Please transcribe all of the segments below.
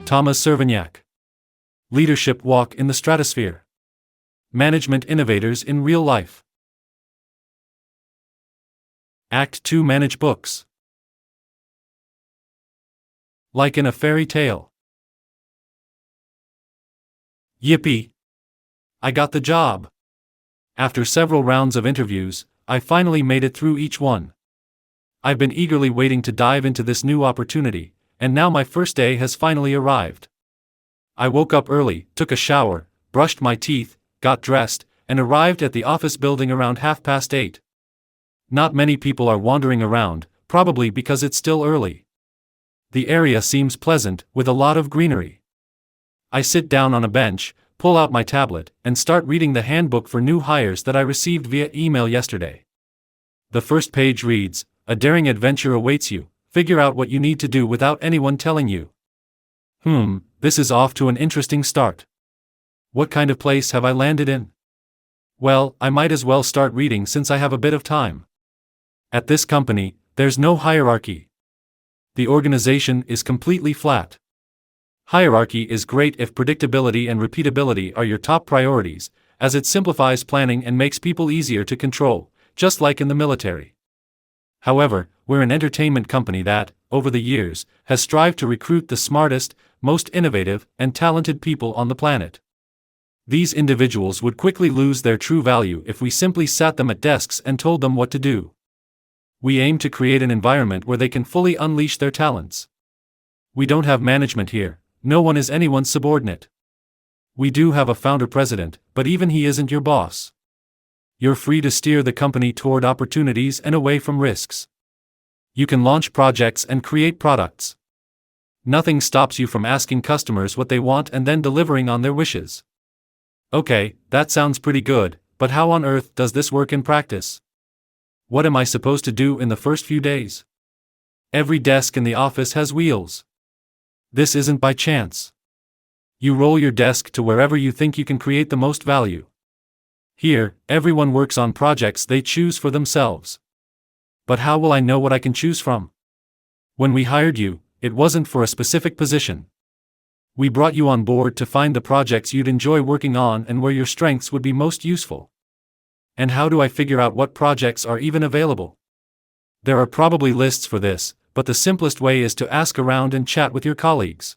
Tamás Cservenyák. Leadership Walk in the Stratosphere. Management Innovators in Real Life. Act 2 Manage Books. Like in a fairy tale. Yippee! I got the job! After several rounds of interviews, I finally made it through each one. I've been eagerly waiting to dive into this new opportunity, and now my first day has finally arrived. I woke up early, took a shower, brushed my teeth, got dressed, and arrived at the office building around 8:30. Not many people are wandering around, probably because it's still early. The area seems pleasant, with a lot of greenery. I sit down on a bench, pull out my tablet, and start reading the handbook for new hires that I received via email yesterday. The first page reads, "A daring adventure awaits you. Figure out what you need to do without anyone telling you." This is off to an interesting start. What kind of place have I landed in? Well, I might as well start reading since I have a bit of time. At this company, there's no hierarchy. The organization is completely flat. Hierarchy is great if predictability and repeatability are your top priorities, as it simplifies planning and makes people easier to control, just like in the military. However, we're an entertainment company that, over the years, has strived to recruit the smartest, most innovative, and talented people on the planet. These individuals would quickly lose their true value if we simply sat them at desks and told them what to do. We aim to create an environment where they can fully unleash their talents. We don't have management here, no one is anyone's subordinate. We do have a founder-president, but even he isn't your boss. You're free to steer the company toward opportunities and away from risks. You can launch projects and create products. Nothing stops you from asking customers what they want and then delivering on their wishes. Okay, that sounds pretty good, but how on earth does this work in practice? What am I supposed to do in the first few days? Every desk in the office has wheels. This isn't by chance. You roll your desk to wherever you think you can create the most value. Here, everyone works on projects they choose for themselves. But how will I know what I can choose from? When we hired you, it wasn't for a specific position. We brought you on board to find the projects you'd enjoy working on and where your strengths would be most useful. And how do I figure out what projects are even available? There are probably lists for this, but the simplest way is to ask around and chat with your colleagues.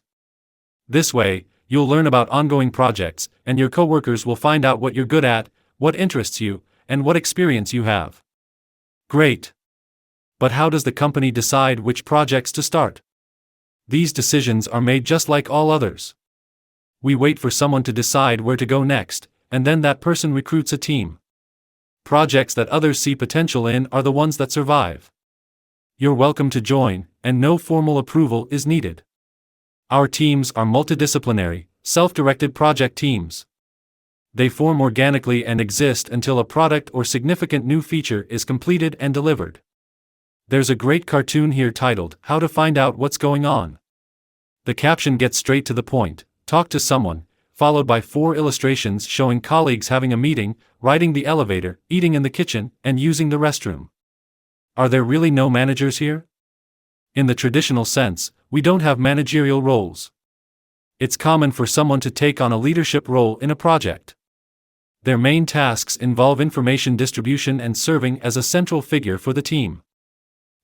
This way, you'll learn about ongoing projects, and your coworkers will find out what you're good at, what interests you, and what experience you have. Great! But how does the company decide which projects to start? These decisions are made just like all others. We wait for someone to decide where to go next, and then that person recruits a team. Projects that others see potential in are the ones that survive. You're welcome to join, and no formal approval is needed. Our teams are multidisciplinary, self-directed project teams. They form organically and exist until a product or significant new feature is completed and delivered. There's a great cartoon here titled, "How to Find Out What's Going On." The caption gets straight to the point: talk to someone, followed by 4 illustrations showing colleagues having a meeting, riding the elevator, eating in the kitchen, and using the restroom. Are there really no managers here? In the traditional sense, we don't have managerial roles. It's common for someone to take on a leadership role in a project. Their main tasks involve information distribution and serving as a central figure for the team.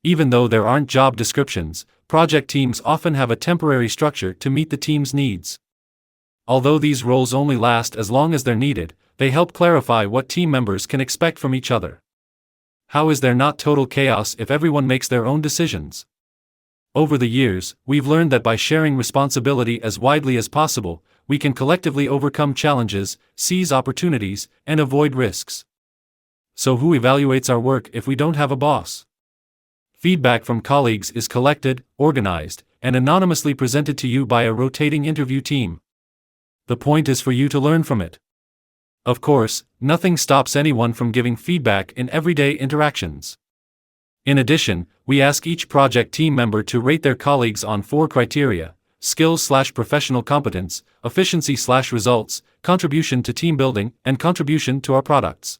Even though there aren't job descriptions, project teams often have a temporary structure to meet the team's needs. Although these roles only last as long as they're needed, they help clarify what team members can expect from each other. How is there not total chaos if everyone makes their own decisions? Over the years, we've learned that by sharing responsibility as widely as possible, we can collectively overcome challenges, seize opportunities, and avoid risks. So who evaluates our work if we don't have a boss? Feedback from colleagues is collected, organized, and anonymously presented to you by a rotating interview team. The point is for you to learn from it. Of course, nothing stops anyone from giving feedback in everyday interactions. In addition, we ask each project team member to rate their colleagues on 4 criteria: skills/professional competence, efficiency/results, contribution to team building, and contribution to our products.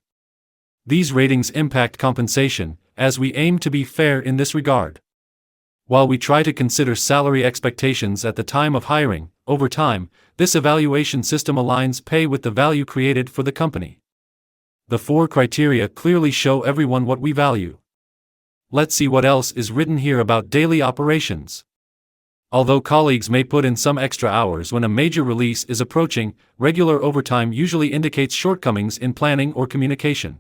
These ratings impact compensation, as we aim to be fair in this regard. While we try to consider salary expectations at the time of hiring, over time, this evaluation system aligns pay with the value created for the company. The 4 criteria clearly show everyone what we value. Let's see what else is written here about daily operations. Although colleagues may put in some extra hours when a major release is approaching, regular overtime usually indicates shortcomings in planning or communication.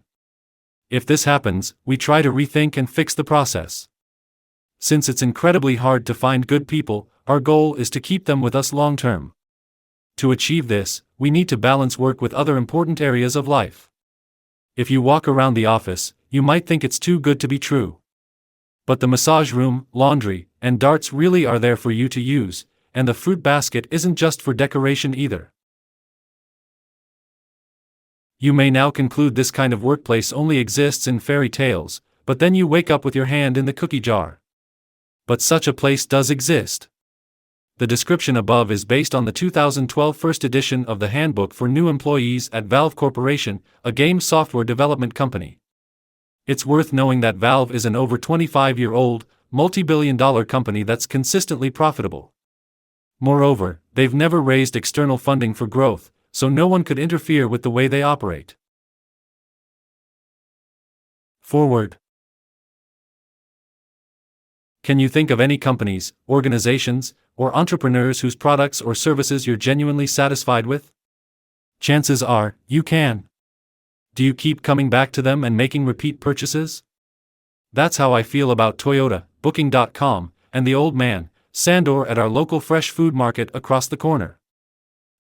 If this happens, we try to rethink and fix the process. Since it's incredibly hard to find good people, our goal is to keep them with us long term. To achieve this, we need to balance work with other important areas of life. If you walk around the office, you might think it's too good to be true. But the massage room, laundry, and darts really are there for you to use, and the fruit basket isn't just for decoration either. You may now conclude this kind of workplace only exists in fairy tales, but then you wake up with your hand in the cookie jar. But such a place does exist. The description above is based on the 2012 first edition of the Handbook for New Employees at Valve Corporation, a game software development company. It's worth knowing that Valve is an over 25-year-old, multi-billion-dollar company that's consistently profitable. Moreover, they've never raised external funding for growth, so no one could interfere with the way they operate. Forward. Can you think of any companies, organizations, or entrepreneurs whose products or services you're genuinely satisfied with? Chances are, you can. Do you keep coming back to them and making repeat purchases? That's how I feel about Toyota, Booking.com, and the old man, Sandor at our local fresh food market across the corner.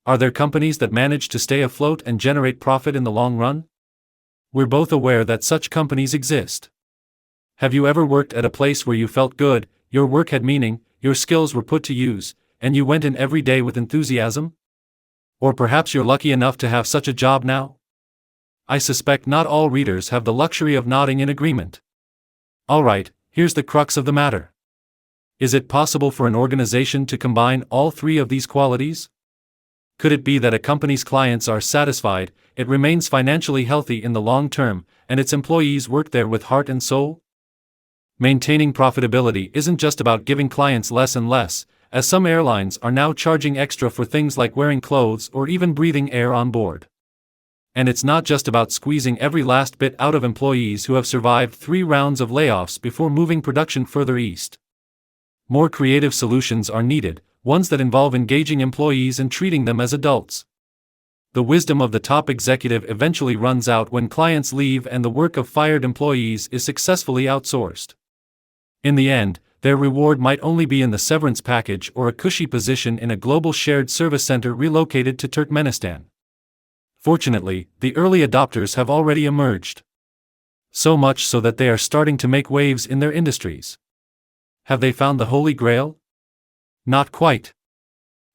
Are there companies that manage to stay afloat and generate profit in the long run? We're both aware that such companies exist. Have you ever worked at a place where you felt good, your work had meaning, your skills were put to use, and you went in every day with enthusiasm? Or perhaps you're lucky enough to have such a job now? I suspect not all readers have the luxury of nodding in agreement. Alright, here's the crux of the matter. Is it possible for an organization to combine all 3 of these qualities? Could it be that a company's clients are satisfied, it remains financially healthy in the long term, and its employees work there with heart and soul? Maintaining profitability isn't just about giving clients less and less, as some airlines are now charging extra for things like wearing clothes or even breathing air on board. And it's not just about squeezing every last bit out of employees who have survived 3 rounds of layoffs before moving production further east. More creative solutions are needed, ones that involve engaging employees and treating them as adults. The wisdom of the top executive eventually runs out when clients leave and the work of fired employees is successfully outsourced. In the end, their reward might only be in the severance package or a cushy position in a global shared service center relocated to Turkmenistan. Fortunately, the early adopters have already emerged. So much so that they are starting to make waves in their industries. Have they found the Holy Grail? Not quite.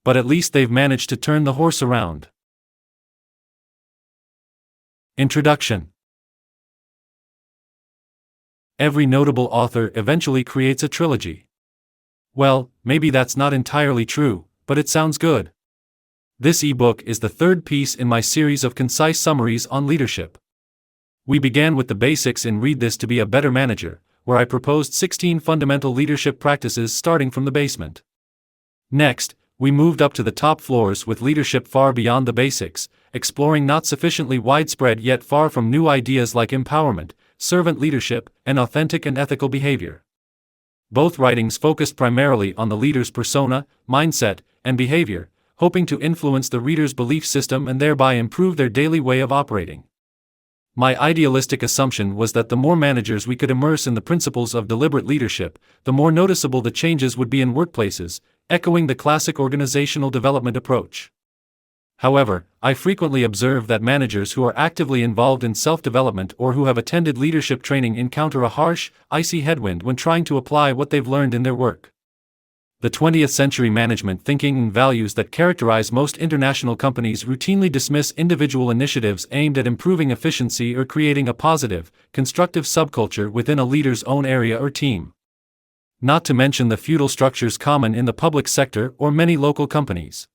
But at least they've managed to turn the horse around. Introduction. Every notable author eventually creates a trilogy. Well, maybe that's not entirely true, but it sounds good. This ebook is the 3rd piece in my series of concise summaries on leadership. We began with the basics in Read This to Be a Better Manager, where I proposed 16 fundamental leadership practices starting from the basement. Next, we moved up to the top floors with leadership far beyond the basics, exploring not sufficiently widespread yet far from new ideas like empowerment, servant leadership, and authentic and ethical behavior. Both writings focused primarily on the leader's persona, mindset, and behavior, hoping to influence the reader's belief system and thereby improve their daily way of operating. My idealistic assumption was that the more managers we could immerse in the principles of deliberate leadership, the more noticeable the changes would be in workplaces, echoing the classic organizational development approach. However, I frequently observe that managers who are actively involved in self-development or who have attended leadership training encounter a harsh, icy headwind when trying to apply what they've learned in their work. The 20th century management thinking and values that characterize most international companies routinely dismiss individual initiatives aimed at improving efficiency or creating a positive, constructive subculture within a leader's own area or team. Not to mention the feudal structures common in the public sector or many local companies.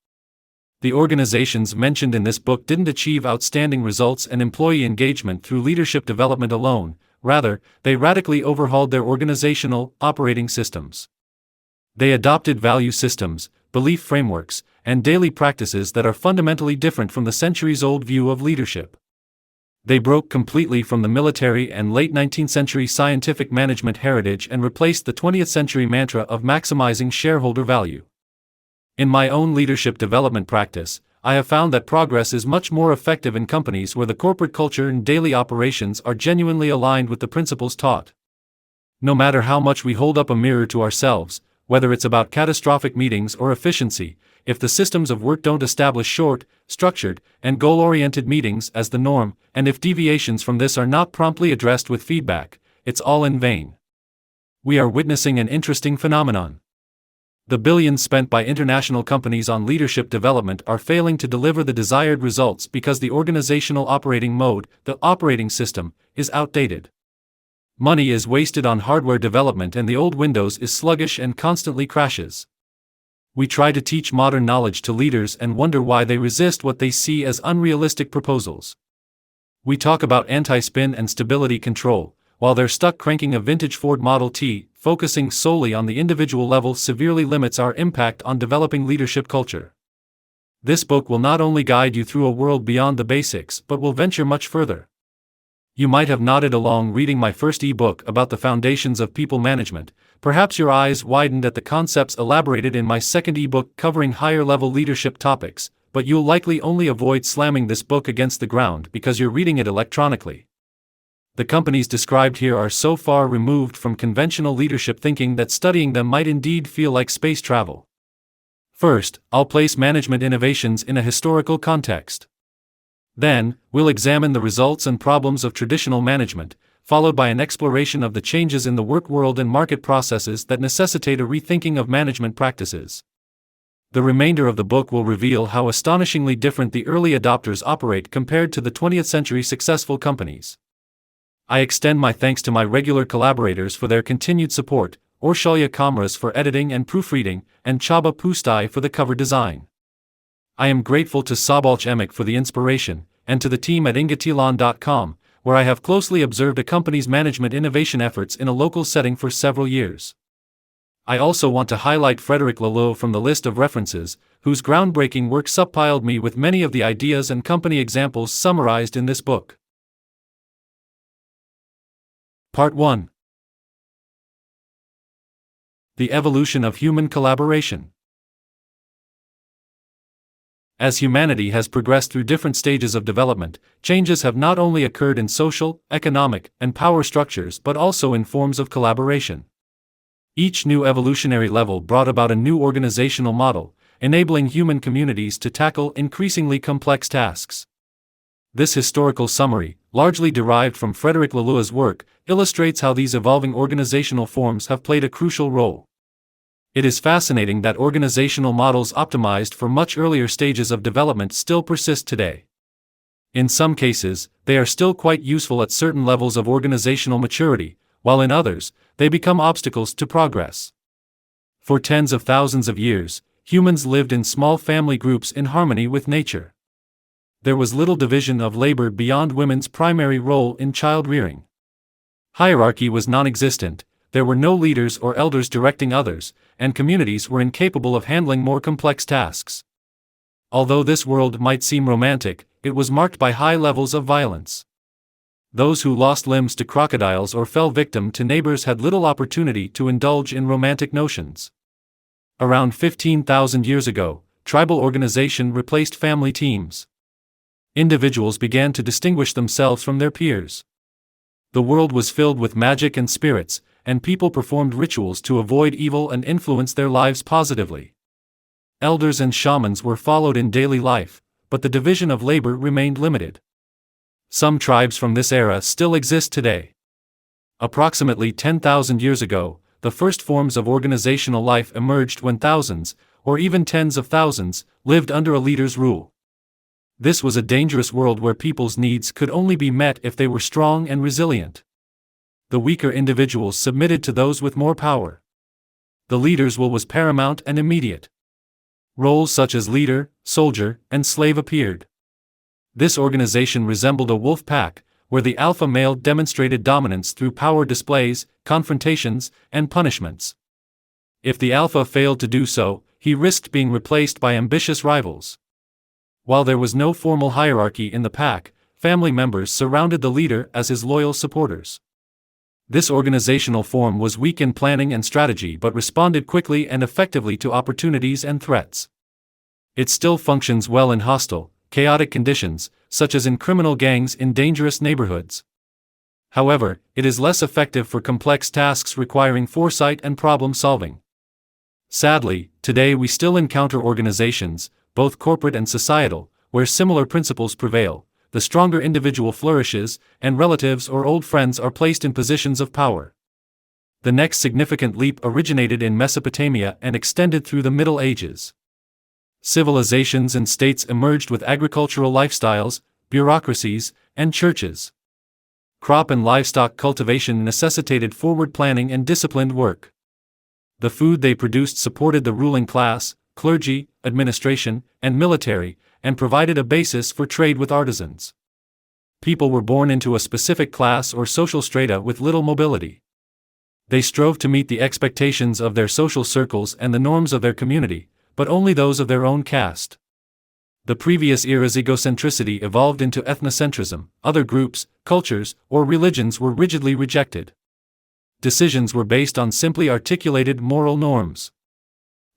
The organizations mentioned in this book didn't achieve outstanding results and employee engagement through leadership development alone, rather, they radically overhauled their organizational, operating systems. They adopted value systems, belief frameworks, and daily practices that are fundamentally different from the centuries-old view of leadership. They broke completely from the military and late 19th century scientific management heritage and replaced the 20th century mantra of maximizing shareholder value. In my own leadership development practice, I have found that progress is much more effective in companies where the corporate culture and daily operations are genuinely aligned with the principles taught. No matter how much we hold up a mirror to ourselves, whether it's about catastrophic meetings or efficiency, if the systems of work don't establish short, structured, and goal-oriented meetings as the norm, and if deviations from this are not promptly addressed with feedback, it's all in vain. We are witnessing an interesting phenomenon. The billions spent by international companies on leadership development are failing to deliver the desired results because the organizational operating mode, the operating system, is outdated. Money is wasted on hardware development and the old Windows is sluggish and constantly crashes. We try to teach modern knowledge to leaders and wonder why they resist what they see as unrealistic proposals. We talk about anti-spin and stability control, while they're stuck cranking a vintage Ford Model T. Focusing solely on the individual level severely limits our impact on developing leadership culture. This book will not only guide you through a world beyond the basics but will venture much further. You might have nodded along reading my first e-book about the foundations of people management. Perhaps your eyes widened at the concepts elaborated in my second e-book covering higher-level leadership topics, but you'll likely only avoid slamming this book against the ground because you're reading it electronically. The companies described here are so far removed from conventional leadership thinking that studying them might indeed feel like space travel. First, I'll place management innovations in a historical context. Then, we'll examine the results and problems of traditional management, followed by an exploration of the changes in the work world and market processes that necessitate a rethinking of management practices. The remainder of the book will reveal how astonishingly different the early adopters operate compared to the 20th century successful companies. I extend my thanks to my regular collaborators for their continued support, Orshalia Kamras for editing and proofreading, and Chaba Pustai for the cover design. I am grateful to Sabalch Emek for the inspiration, and to the team at ingatilan.com, where I have closely observed a company's management innovation efforts in a local setting for several years. I also want to highlight Frederick Laloux from the list of references, whose groundbreaking work suppiled me with many of the ideas and company examples summarized in this book. Part 1. The evolution of human collaboration. As humanity has progressed through different stages of development, changes have not only occurred in social, economic, and power structures but also in forms of collaboration. Each new evolutionary level brought about a new organizational model, enabling human communities to tackle increasingly complex tasks. This historical summary, largely derived from Frederick Laloux's work, illustrates how these evolving organizational forms have played a crucial role. It is fascinating that organizational models optimized for much earlier stages of development still persist today. In some cases, they are still quite useful at certain levels of organizational maturity, while in others, they become obstacles to progress. For tens of thousands of years, humans lived in small family groups in harmony with nature. There was little division of labor beyond women's primary role in child-rearing. Hierarchy was non-existent, there were no leaders or elders directing others, and communities were incapable of handling more complex tasks. Although this world might seem romantic, it was marked by high levels of violence. Those who lost limbs to crocodiles or fell victim to neighbors had little opportunity to indulge in romantic notions. Around 15,000 years ago, tribal organization replaced family teams. Individuals began to distinguish themselves from their peers. The world was filled with magic and spirits, and people performed rituals to avoid evil and influence their lives positively. Elders and shamans were followed in daily life, but the division of labor remained limited. Some tribes from this era still exist today. Approximately 10,000 years ago, the first forms of organizational life emerged when thousands, or even tens of thousands, lived under a leader's rule. This was a dangerous world where people's needs could only be met if they were strong and resilient. The weaker individuals submitted to those with more power. The leader's will was paramount and immediate. Roles such as leader, soldier, and slave appeared. This organization resembled a wolf pack, where the alpha male demonstrated dominance through power displays, confrontations, and punishments. If the alpha failed to do so, he risked being replaced by ambitious rivals. While there was no formal hierarchy in the pack, family members surrounded the leader as his loyal supporters. This organizational form was weak in planning and strategy but responded quickly and effectively to opportunities and threats. It still functions well in hostile, chaotic conditions, such as in criminal gangs in dangerous neighborhoods. However, it is less effective for complex tasks requiring foresight and problem solving. Sadly, today we still encounter organizations, both corporate and societal, where similar principles prevail. The stronger individual flourishes, and relatives or old friends are placed in positions of power. The next significant leap originated in Mesopotamia and extended through the Middle Ages. Civilizations and states emerged with agricultural lifestyles, bureaucracies, and churches. Crop and livestock cultivation necessitated forward planning and disciplined work. The food they produced supported the ruling class, clergy, administration, and military, and provided a basis for trade with artisans. People were born into a specific class or social strata with little mobility. They strove to meet the expectations of their social circles and the norms of their community, but only those of their own caste. The previous era's egocentricity evolved into ethnocentrism. Other groups, cultures, or religions were rigidly rejected. Decisions were based on simply articulated moral norms.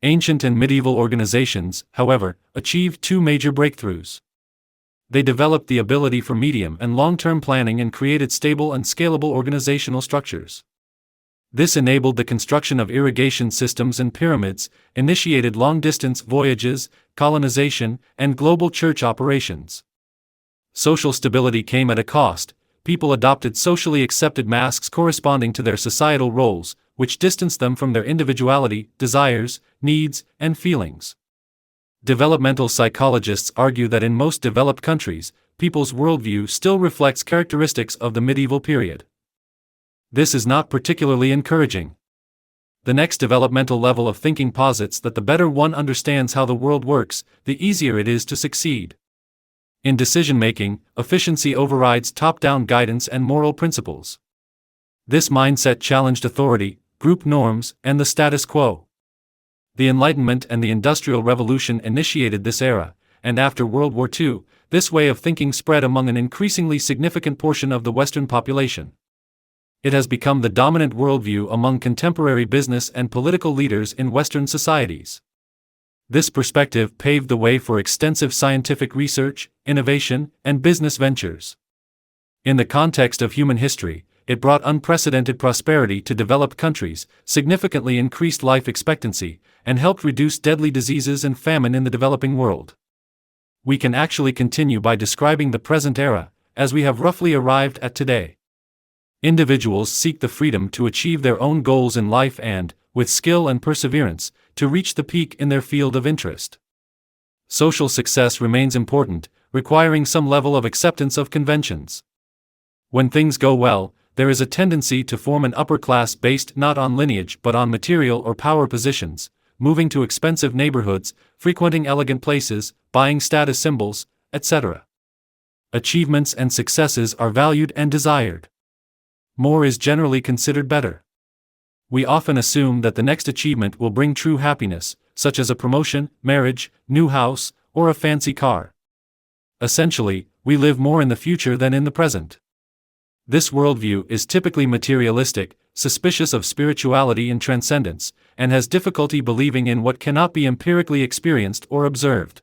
Ancient and medieval organizations, however, achieved two major breakthroughs. They developed the ability for medium and long-term planning and created stable and scalable organizational structures. This enabled the construction of irrigation systems and pyramids, initiated long-distance voyages, colonization, and global church operations. Social stability came at a cost. People adopted socially accepted masks corresponding to their societal roles, which distanced them from their individuality, desires, needs, and feelings. Developmental psychologists argue that in most developed countries, people's worldview still reflects characteristics of the medieval period. This is not particularly encouraging. The next developmental level of thinking posits that the better one understands how the world works, the easier it is to succeed. In decision-making, efficiency overrides top-down guidance and moral principles. This mindset challenged authority, group norms, and the status quo. The Enlightenment and the Industrial Revolution initiated this era, and after World War II, this way of thinking spread among an increasingly significant portion of the Western population. It has become the dominant worldview among contemporary business and political leaders in Western societies. This perspective paved the way for extensive scientific research, innovation, and business ventures. In the context of human history, it brought unprecedented prosperity to developed countries, significantly increased life expectancy, and helped reduce deadly diseases and famine in the developing world. We can actually continue by describing the present era, as we have roughly arrived at today. Individuals seek the freedom to achieve their own goals in life and, with skill and perseverance, to reach the peak in their field of interest. Social success remains important, requiring some level of acceptance of conventions. When things go well, there is a tendency to form an upper class based not on lineage but on material or power positions, moving to expensive neighborhoods, frequenting elegant places, buying status symbols, etc. Achievements and successes are valued and desired. More is generally considered better. We often assume that the next achievement will bring true happiness, such as a promotion, marriage, new house, or a fancy car. Essentially, we live more in the future than in the present. This worldview is typically materialistic, suspicious of spirituality and transcendence, and has difficulty believing in what cannot be empirically experienced or observed.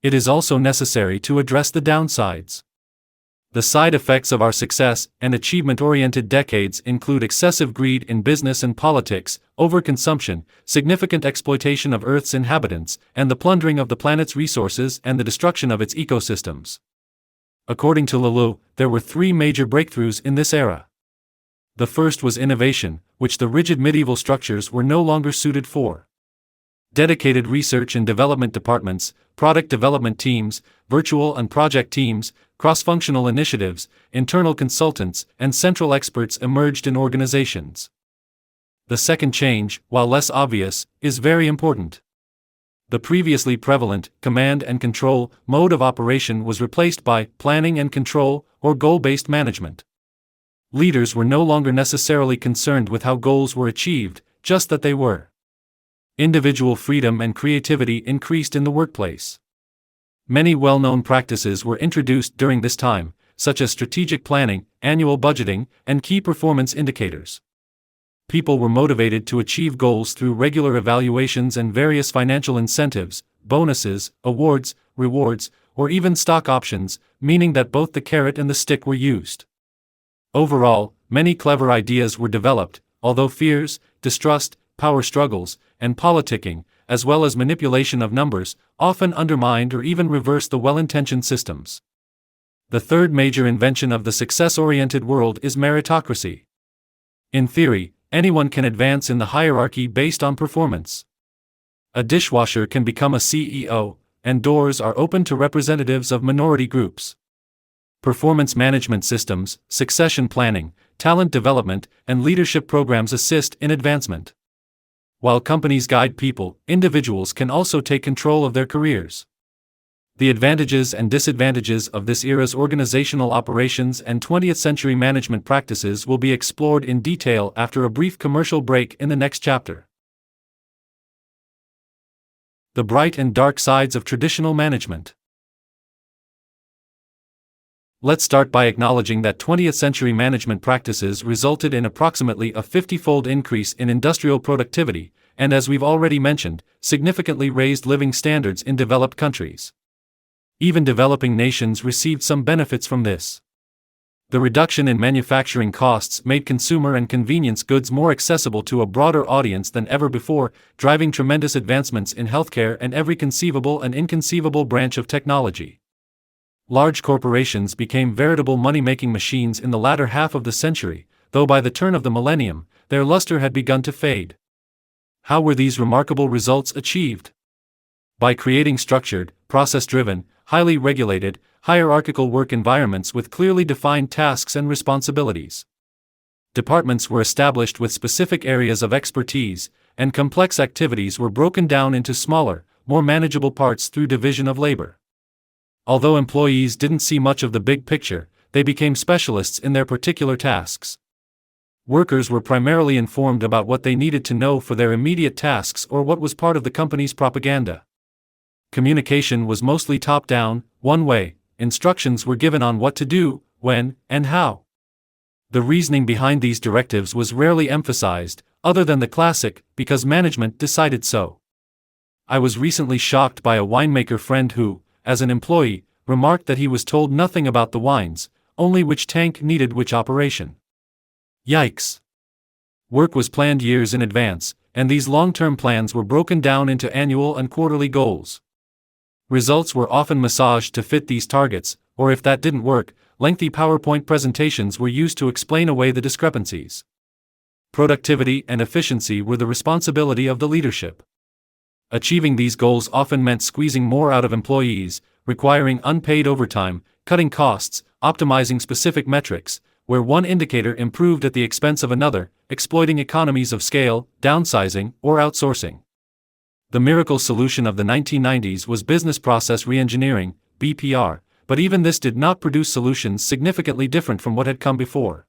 It is also necessary to address the downsides. The side effects of our success and achievement-oriented decades include excessive greed in business and politics, overconsumption, significant exploitation of Earth's inhabitants, and the plundering of the planet's resources and the destruction of its ecosystems. According to Lelou, there were three major breakthroughs in this era. The first was innovation, which the rigid medieval structures were no longer suited for. Dedicated research and development departments, product development teams, virtual and project teams, cross-functional initiatives, internal consultants, and central experts emerged in organizations. The second change, while less obvious, is very important. The previously prevalent command and control mode of operation was replaced by planning and control or goal-based management. Leaders were no longer necessarily concerned with how goals were achieved, just that they were. Individual freedom and creativity increased in the workplace. Many well-known practices were introduced during this time, such as strategic planning, annual budgeting, and key performance indicators. People were motivated to achieve goals through regular evaluations and various financial incentives, bonuses, awards, rewards, or even stock options, meaning that both the carrot and the stick were used. Overall, many clever ideas were developed, although fears, distrust, power struggles, and politicking, as well as manipulation of numbers, often undermined or even reversed the well-intentioned systems. The third major invention of the success-oriented world is meritocracy. In theory, anyone can advance in the hierarchy based on performance. A dishwasher can become a CEO, and doors are open to representatives of minority groups. Performance management systems, succession planning, talent development, and leadership programs assist in advancement. While companies guide people, individuals can also take control of their careers. The advantages and disadvantages of this era's organizational operations and 20th-century management practices will be explored in detail after a brief commercial break in the next chapter. The bright and dark sides of traditional management. Let's start by acknowledging that 20th-century management practices resulted in approximately a 50-fold increase in industrial productivity, and as we've already mentioned, significantly raised living standards in developed countries. Even developing nations received some benefits from this. The reduction in manufacturing costs made consumer and convenience goods more accessible to a broader audience than ever before, driving tremendous advancements in healthcare and every conceivable and inconceivable branch of technology. Large corporations became veritable money-making machines in the latter half of the century, though by the turn of the millennium, their luster had begun to fade. How were these remarkable results achieved? By creating structured, process-driven, highly regulated, hierarchical work environments with clearly defined tasks and responsibilities. Departments were established with specific areas of expertise, and complex activities were broken down into smaller, more manageable parts through division of labor. Although employees didn't see much of the big picture, they became specialists in their particular tasks. Workers were primarily informed about what they needed to know for their immediate tasks or what was part of the company's propaganda. Communication was mostly top-down, one-way. Instructions were given on what to do, when, and how. The reasoning behind these directives was rarely emphasized, other than the classic, because management decided so. I was recently shocked by a winemaker friend who, as an employee, remarked that he was told nothing about the wines, only which tank needed which operation. Yikes! Work was planned years in advance, and these long-term plans were broken down into annual and quarterly goals. Results were often massaged to fit these targets, or if that didn't work, lengthy PowerPoint presentations were used to explain away the discrepancies. Productivity and efficiency were the responsibility of the leadership. Achieving these goals often meant squeezing more out of employees, requiring unpaid overtime, cutting costs, optimizing specific metrics, where one indicator improved at the expense of another, exploiting economies of scale, downsizing, or outsourcing. The miracle solution of the 1990s was business process reengineering, BPR, but even this did not produce solutions significantly different from what had come before.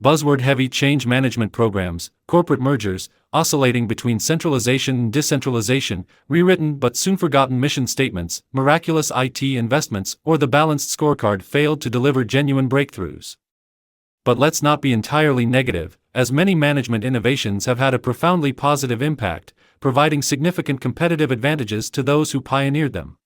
Buzzword-heavy change management programs, corporate mergers, oscillating between centralization and decentralization, rewritten but soon forgotten mission statements, miraculous IT investments, or the balanced scorecard failed to deliver genuine breakthroughs. But let's not be entirely negative, as many management innovations have had a profoundly positive impact, providing significant competitive advantages to those who pioneered them.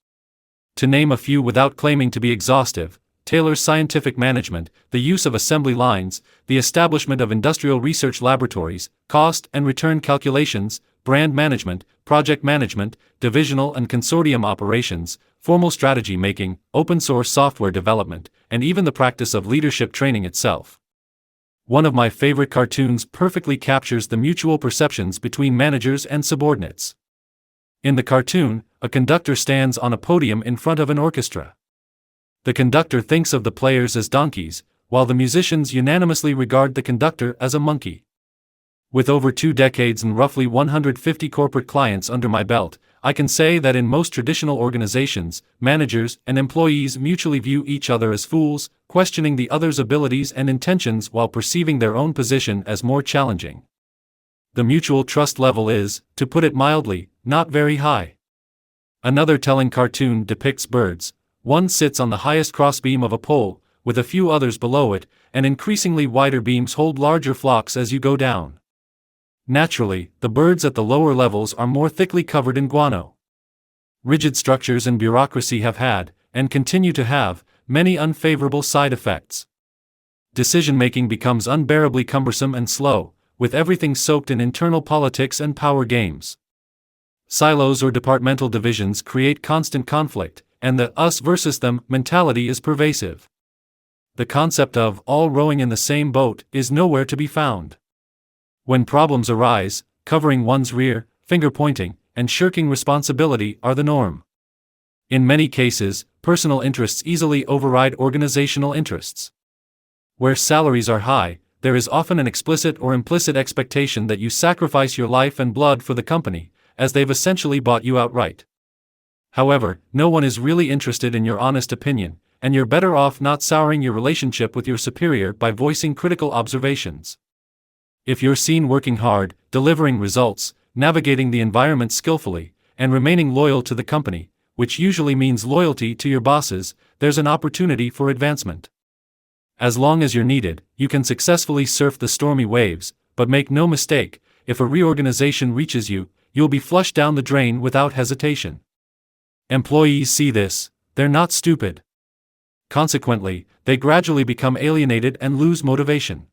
To name a few without claiming to be exhaustive: Taylor's scientific management, the use of assembly lines, the establishment of industrial research laboratories, cost and return calculations, brand management, project management, divisional and consortium operations, formal strategy making, open-source software development, and even the practice of leadership training itself. One of my favorite cartoons perfectly captures the mutual perceptions between managers and subordinates. In the cartoon, a conductor stands on a podium in front of an orchestra. The conductor thinks of the players as donkeys, while the musicians unanimously regard the conductor as a monkey. With over 2 decades and roughly 150 corporate clients under my belt, I can say that in most traditional organizations, managers and employees mutually view each other as fools, questioning the other's abilities and intentions while perceiving their own position as more challenging. The mutual trust level is, to put it mildly, not very high. Another telling cartoon depicts birds. One sits on the highest crossbeam of a pole, with a few others below it, and increasingly wider beams hold larger flocks as you go down. Naturally, the birds at the lower levels are more thickly covered in guano. Rigid structures and bureaucracy have had, and continue to have, many unfavorable side effects. Decision-making becomes unbearably cumbersome and slow, with everything soaked in internal politics and power games. Silos or departmental divisions create constant conflict, and the us versus them mentality is pervasive. The concept of all rowing in the same boat is nowhere to be found. When problems arise, covering one's rear, finger-pointing, and shirking responsibility are the norm. In many cases, personal interests easily override organizational interests. Where salaries are high, there is often an explicit or implicit expectation that you sacrifice your life and blood for the company, as they've essentially bought you outright. However, no one is really interested in your honest opinion, and you're better off not souring your relationship with your superior by voicing critical observations. If you're seen working hard, delivering results, navigating the environment skillfully, and remaining loyal to the company, which usually means loyalty to your bosses, there's an opportunity for advancement. As long as you're needed, you can successfully surf the stormy waves, but make no mistake, if a reorganization reaches you, you'll be flushed down the drain without hesitation. Employees see this, they're not stupid. Consequently, they gradually become alienated and lose motivation.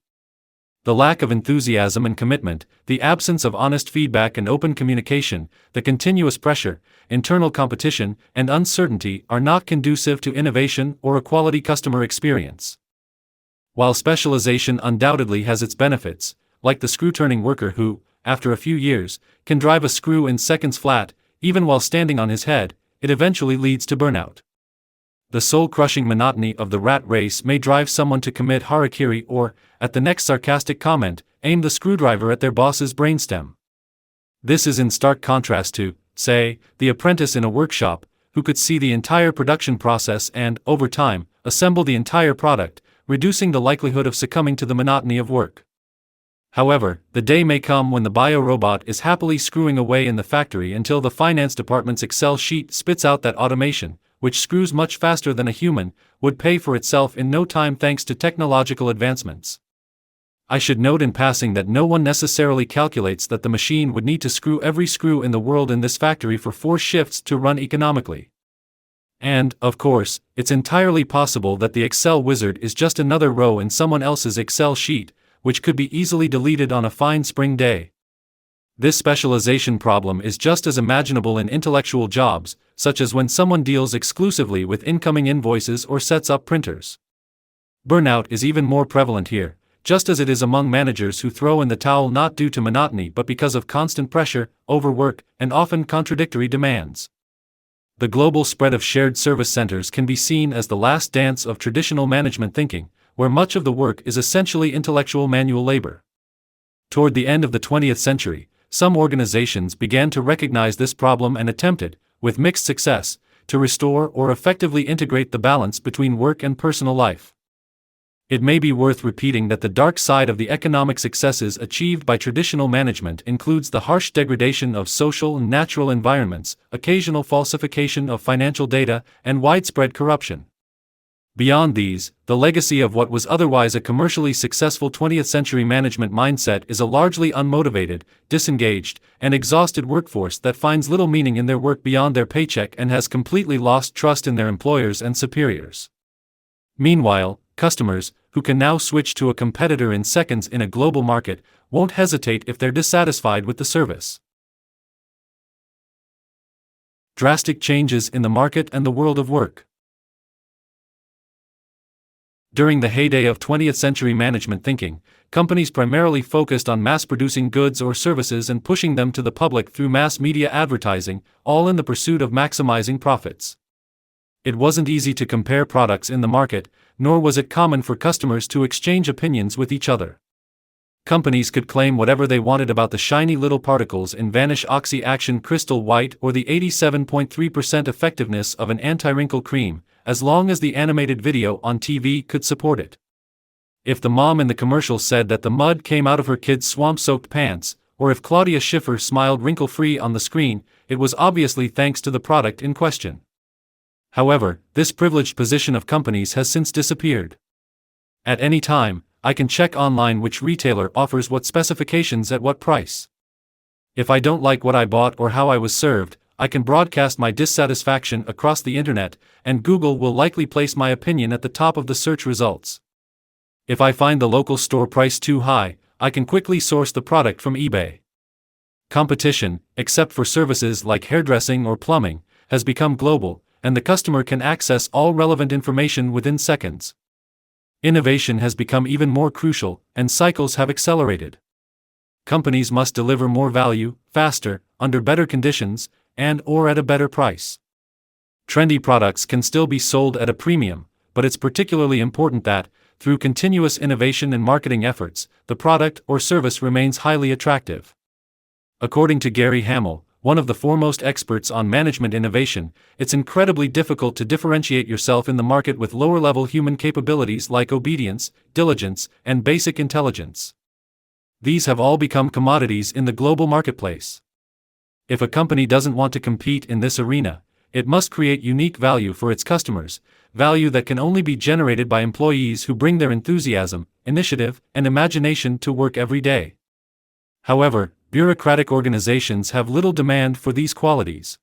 The lack of enthusiasm and commitment, the absence of honest feedback and open communication, the continuous pressure, internal competition, and uncertainty are not conducive to innovation or a quality customer experience. While specialization undoubtedly has its benefits, like the screw-turning worker who, after a few years, can drive a screw in seconds flat, even while standing on his head, it eventually leads to burnout. The soul-crushing monotony of the rat race may drive someone to commit harakiri or, at the next sarcastic comment, aim the screwdriver at their boss's brainstem. This is in stark contrast to, say, the apprentice in a workshop, who could see the entire production process and, over time, assemble the entire product, reducing the likelihood of succumbing to the monotony of work. However, the day may come when the bio-robot is happily screwing away in the factory until the finance department's Excel sheet spits out that automation, which screws much faster than a human, would pay for itself in no time thanks to technological advancements. I should note in passing that no one necessarily calculates that the machine would need to screw every screw in the world in this factory for 4 shifts to run economically. And, of course, it's entirely possible that the Excel wizard is just another row in someone else's Excel sheet, which could be easily deleted on a fine spring day. This specialization problem is just as imaginable in intellectual jobs, such as when someone deals exclusively with incoming invoices or sets up printers. Burnout is even more prevalent here, just as it is among managers who throw in the towel not due to monotony but because of constant pressure, overwork, and often contradictory demands. The global spread of shared service centers can be seen as the last dance of traditional management thinking, where much of the work is essentially intellectual manual labor. Toward the end of the 20th century, some organizations began to recognize this problem and attempted, with mixed success, to restore or effectively integrate the balance between work and personal life. It may be worth repeating that the dark side of the economic successes achieved by traditional management includes the harsh degradation of social and natural environments, occasional falsification of financial data, and widespread corruption. Beyond these, the legacy of what was otherwise a commercially successful 20th century management mindset is a largely unmotivated, disengaged, and exhausted workforce that finds little meaning in their work beyond their paycheck and has completely lost trust in their employers and superiors. Meanwhile, customers, who can now switch to a competitor in seconds in a global market, won't hesitate if they're dissatisfied with the service. Drastic changes in the market and the world of work. During the heyday of 20th century management thinking, companies primarily focused on mass-producing goods or services and pushing them to the public through mass media advertising, all in the pursuit of maximizing profits. It wasn't easy to compare products in the market, nor was it common for customers to exchange opinions with each other. Companies could claim whatever they wanted about the shiny little particles in Vanish Oxy Action Crystal White or the 87.3% effectiveness of an anti-wrinkle cream, as long as the animated video on TV could support it. If the mom in the commercial said that the mud came out of her kid's swamp-soaked pants, or if Claudia Schiffer smiled wrinkle-free on the screen, it was obviously thanks to the product in question. However, this privileged position of companies has since disappeared. At any time, I can check online which retailer offers what specifications at what price. If I don't like what I bought or how I was served, I can broadcast my dissatisfaction across the internet, and Google will likely place my opinion at the top of the search results. If I find the local store price too high, I can quickly source the product from eBay. Competition, except for services like hairdressing or plumbing, has become global, and the customer can access all relevant information within seconds. Innovation has become even more crucial, and cycles have accelerated. Companies must deliver more value, faster, under better conditions, and/or at a better price. Trendy products can still be sold at a premium, but it's particularly important that, through continuous innovation and marketing efforts, the product or service remains highly attractive. According to Gary Hamel, one of the foremost experts on management innovation, it's incredibly difficult to differentiate yourself in the market with lower-level human capabilities like obedience, diligence, and basic intelligence. These have all become commodities in the global marketplace. If a company doesn't want to compete in this arena, it must create unique value for its customers, value that can only be generated by employees who bring their enthusiasm, initiative, and imagination to work every day. However, bureaucratic organizations have little demand for these qualities.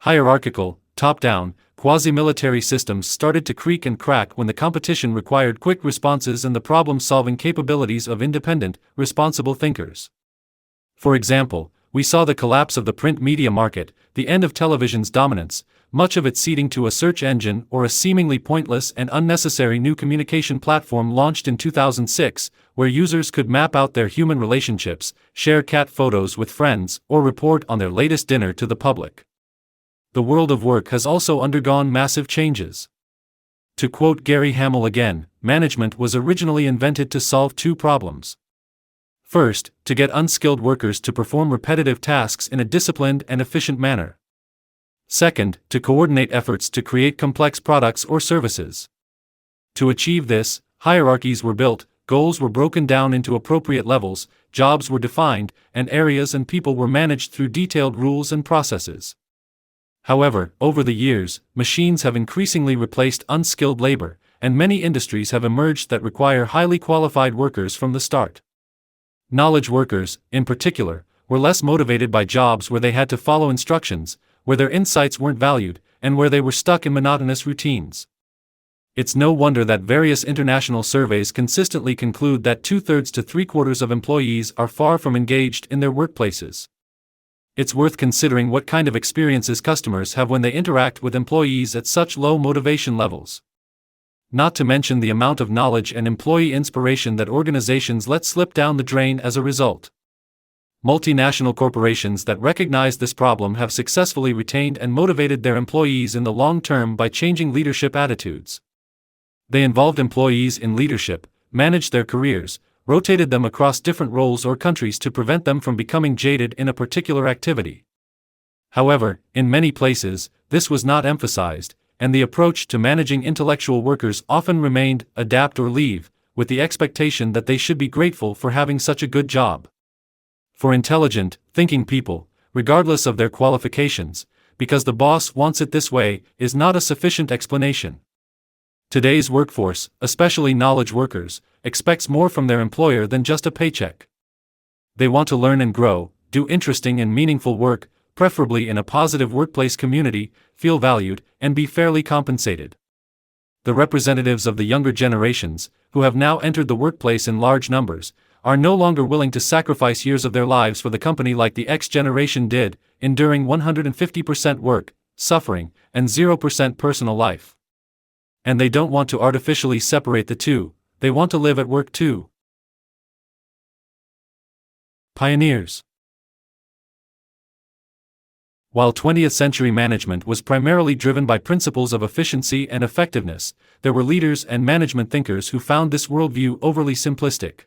Hierarchical, top-down, quasi-military systems started to creak and crack when the competition required quick responses and the problem-solving capabilities of independent, responsible thinkers. For example, we saw the collapse of the print media market, the end of television's dominance, much of it ceding to a search engine or a seemingly pointless and unnecessary new communication platform launched in 2006, where users could map out their human relationships, share cat photos with friends, or report on their latest dinner to the public. The world of work has also undergone massive changes. To quote Gary Hamel again, management was originally invented to solve two problems. First, to get unskilled workers to perform repetitive tasks in a disciplined and efficient manner. Second, to coordinate efforts to create complex products or services. To achieve this, hierarchies were built, goals were broken down into appropriate levels, jobs were defined, and areas and people were managed through detailed rules and processes. However, over the years, machines have increasingly replaced unskilled labor, and many industries have emerged that require highly qualified workers from the start. Knowledge workers, in particular, were less motivated by jobs where they had to follow instructions, where their insights weren't valued, and where they were stuck in monotonous routines. It's no wonder that various international surveys consistently conclude that 2/3 to 3/4 of employees are far from engaged in their workplaces. It's worth considering what kind of experiences customers have when they interact with employees at such low motivation levels. Not to mention the amount of knowledge and employee inspiration that organizations let slip down the drain as a result. Multinational corporations that recognize this problem have successfully retained and motivated their employees in the long term by changing leadership attitudes. They involved employees in leadership, managed their careers, rotated them across different roles or countries to prevent them from becoming jaded in a particular activity. However, in many places, this was not emphasized, and the approach to managing intellectual workers often remained adapt or leave, with the expectation that they should be grateful for having such a good job. For intelligent, thinking people, regardless of their qualifications, because the boss wants it this way, is not a sufficient explanation. Today's workforce, especially knowledge workers, expects more from their employer than just a paycheck. They want to learn and grow, do interesting and meaningful work, preferably in a positive workplace community, feel valued, and be fairly compensated. The representatives of the younger generations, who have now entered the workplace in large numbers, are no longer willing to sacrifice years of their lives for the company like the X generation did, enduring 150% work, suffering, and 0% personal life. And they don't want to artificially separate the two, they want to live at work too. Pioneers. While 20th century management was primarily driven by principles of efficiency and effectiveness, there were leaders and management thinkers who found this worldview overly simplistic.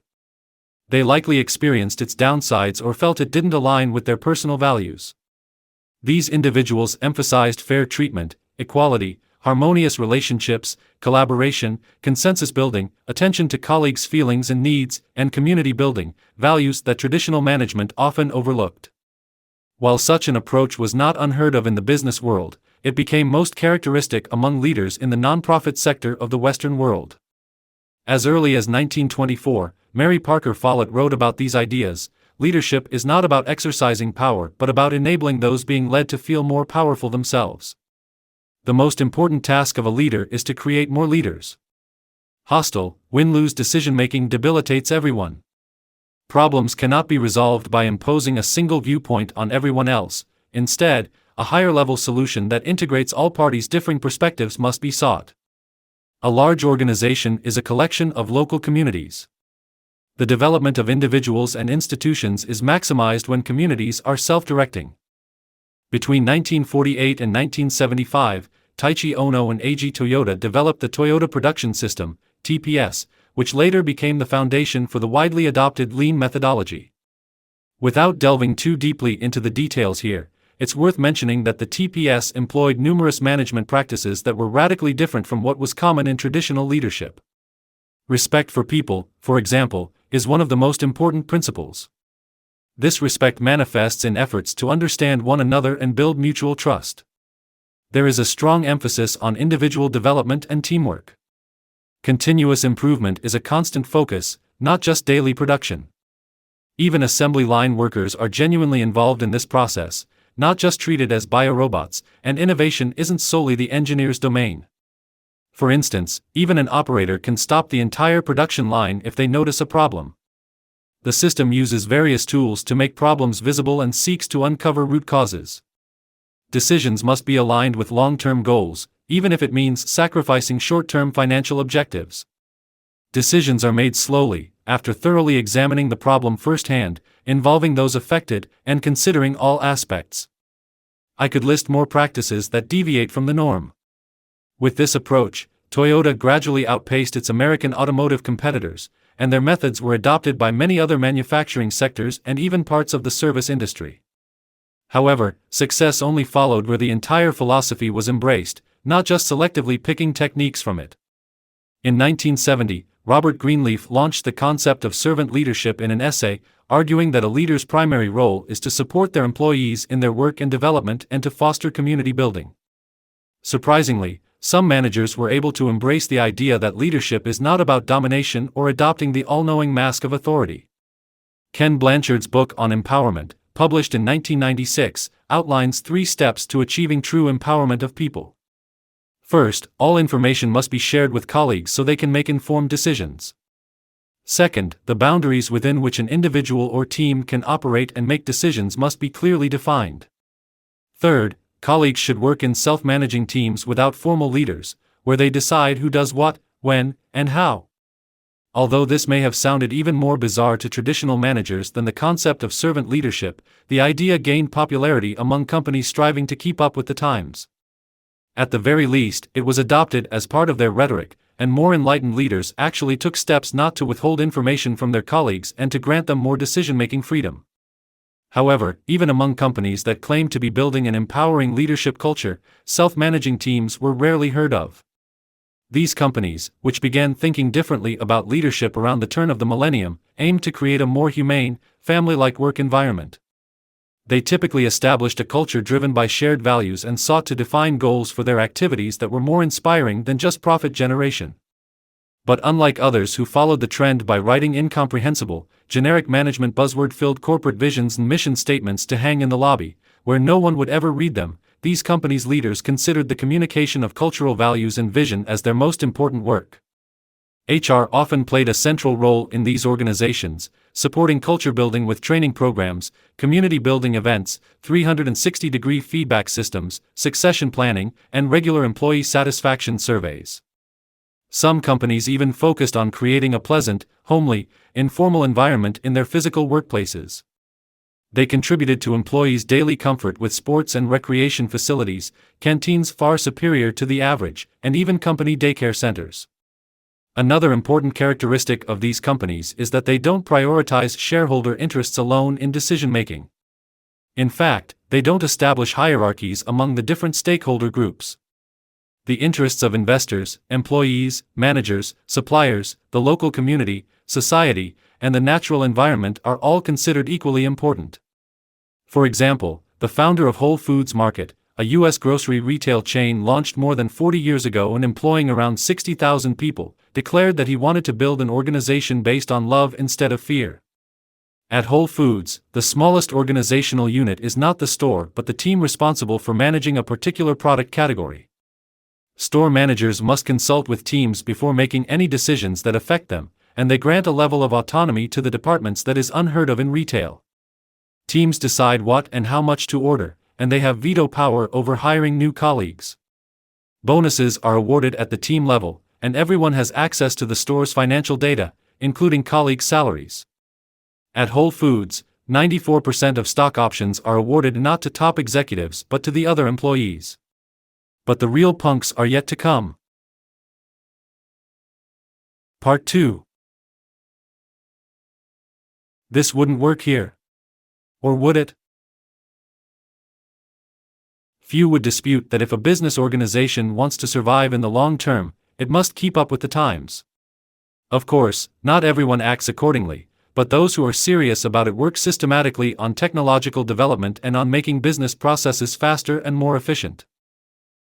They likely experienced its downsides or felt it didn't align with their personal values. These individuals emphasized fair treatment, equality, harmonious relationships, collaboration, consensus building, attention to colleagues' feelings and needs, and community building, values that traditional management often overlooked. While such an approach was not unheard of in the business world, it became most characteristic among leaders in the nonprofit sector of the Western world. As early as 1924, Mary Parker Follett wrote about these ideas: leadership is not about exercising power but about enabling those being led to feel more powerful themselves. The most important task of a leader is to create more leaders. Hostile, win-lose decision-making debilitates everyone. Problems cannot be resolved by imposing a single viewpoint on everyone else. Instead, a higher-level solution that integrates all parties' differing perspectives must be sought. A large organization is a collection of local communities. The development of individuals and institutions is maximized when communities are self-directing. Between 1948 and 1975, Taiichi Ohno and Eiji Toyota developed the Toyota Production System, TPS, which later became the foundation for the widely adopted lean methodology. Without delving too deeply into the details here, it's worth mentioning that the TPS employed numerous management practices that were radically different from what was common in traditional leadership. Respect for people, for example, is one of the most important principles. This respect manifests in efforts to understand one another and build mutual trust. There is a strong emphasis on individual development and teamwork. Continuous improvement is a constant focus, not just daily production. Even assembly line workers are genuinely involved in this process, not just treated as biorobots, and innovation isn't solely the engineer's domain. For instance, even an operator can stop the entire production line if they notice a problem. The system uses various tools to make problems visible and seeks to uncover root causes. Decisions must be aligned with long-term goals, even if it means sacrificing short-term financial objectives. Decisions are made slowly, after thoroughly examining the problem firsthand, involving those affected, and considering all aspects. I could list more practices that deviate from the norm. With this approach, Toyota gradually outpaced its American automotive competitors, and their methods were adopted by many other manufacturing sectors and even parts of the service industry. However, success only followed where the entire philosophy was embraced, not just selectively picking techniques from it. In 1970, Robert Greenleaf launched the concept of servant leadership in an essay, arguing that a leader's primary role is to support their employees in their work and development and to foster community building. Surprisingly, some managers were able to embrace the idea that leadership is not about domination or adopting the all-knowing mask of authority. Ken Blanchard's book on empowerment, published in 1996, outlines 3 steps to achieving true empowerment of people. First, all information must be shared with colleagues so they can make informed decisions. Second, the boundaries within which an individual or team can operate and make decisions must be clearly defined. Third, colleagues should work in self-managing teams without formal leaders, where they decide who does what, when, and how. Although this may have sounded even more bizarre to traditional managers than the concept of servant leadership, the idea gained popularity among companies striving to keep up with the times. At the very least, it was adopted as part of their rhetoric, and more enlightened leaders actually took steps not to withhold information from their colleagues and to grant them more decision-making freedom. However, even among companies that claimed to be building an empowering leadership culture, self-managing teams were rarely heard of. These companies, which began thinking differently about leadership around the turn of the millennium, aimed to create a more humane, family-like work environment. They typically established a culture driven by shared values and sought to define goals for their activities that were more inspiring than just profit generation. But unlike others who followed the trend by writing incomprehensible, generic management buzzword-filled corporate visions and mission statements to hang in the lobby, where no one would ever read them, these companies' leaders considered the communication of cultural values and vision as their most important work. HR often played a central role in these organizations, supporting culture building with training programs, community building events, 360-degree feedback systems, succession planning, and regular employee satisfaction surveys. Some companies even focused on creating a pleasant, homely, informal environment in their physical workplaces. They contributed to employees' daily comfort with sports and recreation facilities, canteens far superior to the average, and even company daycare centers. Another important characteristic of these companies is that they don't prioritize shareholder interests alone in decision-making. In fact, they don't establish hierarchies among the different stakeholder groups. the interests of investors, employees, managers, suppliers, the local community, society, and the natural environment are all considered equally important. For example, the founder of Whole Foods Market, a U.S. grocery retail chain launched more than 40 years ago and employing around 60,000 people, declared that he wanted to build an organization based on love instead of fear. At Whole Foods, the smallest organizational unit is not the store but the team responsible for managing a particular product category. Store managers must consult with teams before making any decisions that affect them, and they grant a level of autonomy to the departments that is unheard of in retail. Teams decide what and how much to order, and they have veto power over hiring new colleagues. Bonuses are awarded at the team level, and everyone has access to the store's financial data, including colleagues' salaries. At Whole Foods, 94% of stock options are awarded not to top executives but to the other employees. But the real punks are yet to come. Part 2. This wouldn't work here. Or would it? Few would dispute that if a business organization wants to survive in the long term, it must keep up with the times. Of course, not everyone acts accordingly, but those who are serious about it work systematically on technological development and on making business processes faster and more efficient.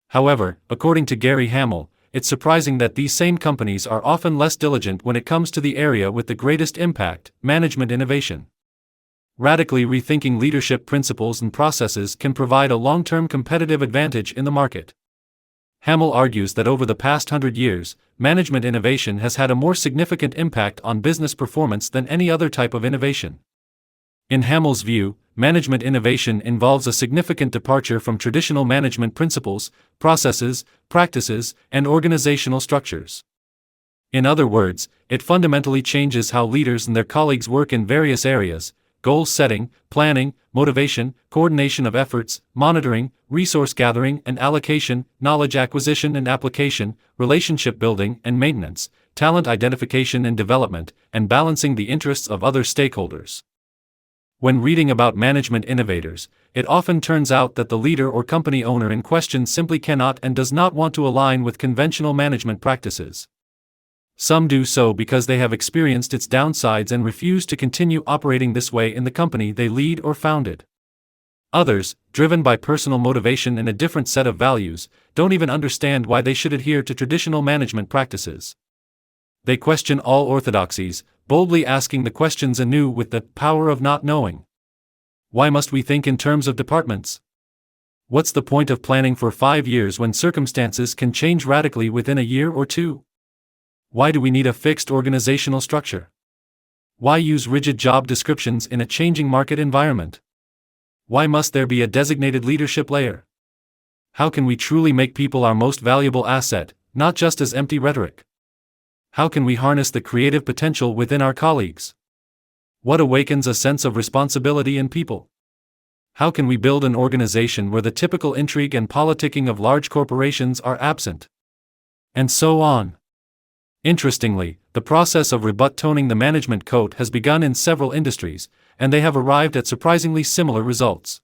However, according to Gary Hamel, it's surprising that these same companies are often less diligent when it comes to the area with the greatest impact, management innovation. Radically rethinking leadership principles and processes can provide a long-term competitive advantage in the market. Hamel argues that over the past 100 years, management innovation has had a more significant impact on business performance than any other type of innovation. In Hamel's view, management innovation involves a significant departure from traditional management principles, processes, practices, and organizational structures. In other words, it fundamentally changes how leaders and their colleagues work in various areas: goal setting, planning, motivation, coordination of efforts, monitoring, resource gathering and allocation, knowledge acquisition and application, relationship building and maintenance, talent identification and development, and balancing the interests of other stakeholders. When reading about management innovators, it often turns out that the leader or company owner in question simply cannot and does not want to align with conventional management practices. Some do so because they have experienced its downsides and refuse to continue operating this way in the company they lead or founded. Others, driven by personal motivation and a different set of values, don't even understand why they should adhere to traditional management practices. They question all orthodoxies, boldly asking the questions anew with the power of not knowing. Why must we think in terms of departments? What's the point of planning for 5 years when circumstances can change radically within a year or two? Why do we need a fixed organizational structure? Why use rigid job descriptions in a changing market environment? Why must there be a designated leadership layer? How can we truly make people our most valuable asset, not just as empty rhetoric? How can we harness the creative potential within our colleagues? What awakens a sense of responsibility in people? How can we build an organization where the typical intrigue and politicking of large corporations are absent? And so on. Interestingly, the process of rebut-toning the management coat has begun in several industries, and they have arrived at surprisingly similar results.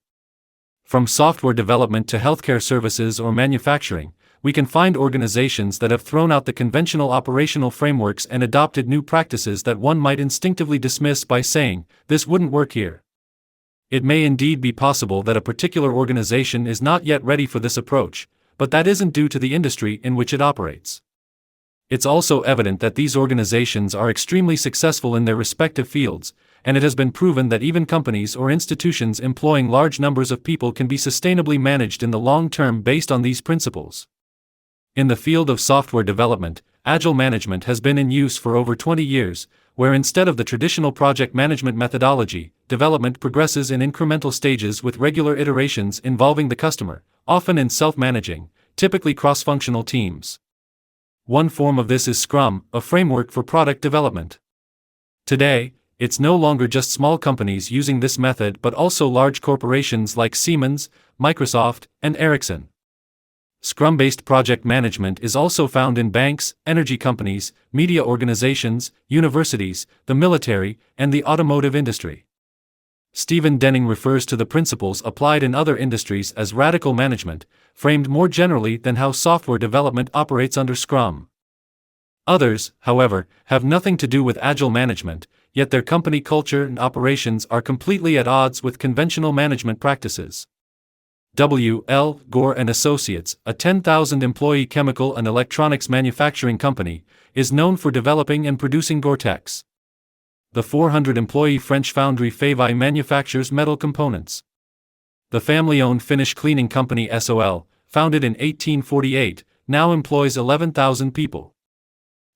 From software development to healthcare services or manufacturing, we can find organizations that have thrown out the conventional operational frameworks and adopted new practices that one might instinctively dismiss by saying, "This wouldn't work here." It may indeed be possible that a particular organization is not yet ready for this approach, but that isn't due to the industry in which it operates. It's also evident that these organizations are extremely successful in their respective fields, and it has been proven that even companies or institutions employing large numbers of people can be sustainably managed in the long term based on these principles. In the field of software development, agile management has been in use for over 20 years, where instead of the traditional project management methodology, development progresses in incremental stages with regular iterations involving the customer, often in self-managing, typically cross-functional teams. One form of this is Scrum, a framework for product development. Today, it's no longer just small companies using this method but also large corporations like Siemens, Microsoft, and Ericsson. Scrum-based project management is also found in banks, energy companies, media organizations, universities, the military, and the automotive industry. Stephen Denning refers to the principles applied in other industries as radical management, framed more generally than how software development operates under Scrum. Others, however, have nothing to do with agile management, yet their company culture and operations are completely at odds with conventional management practices. W. L. Gore and Associates, a 10,000-employee chemical and electronics manufacturing company, is known for developing and producing Gore-Tex. The 400-employee French foundry Fevai manufactures metal components. The family-owned Finnish cleaning company SOL, founded in 1848, now employs 11,000 people.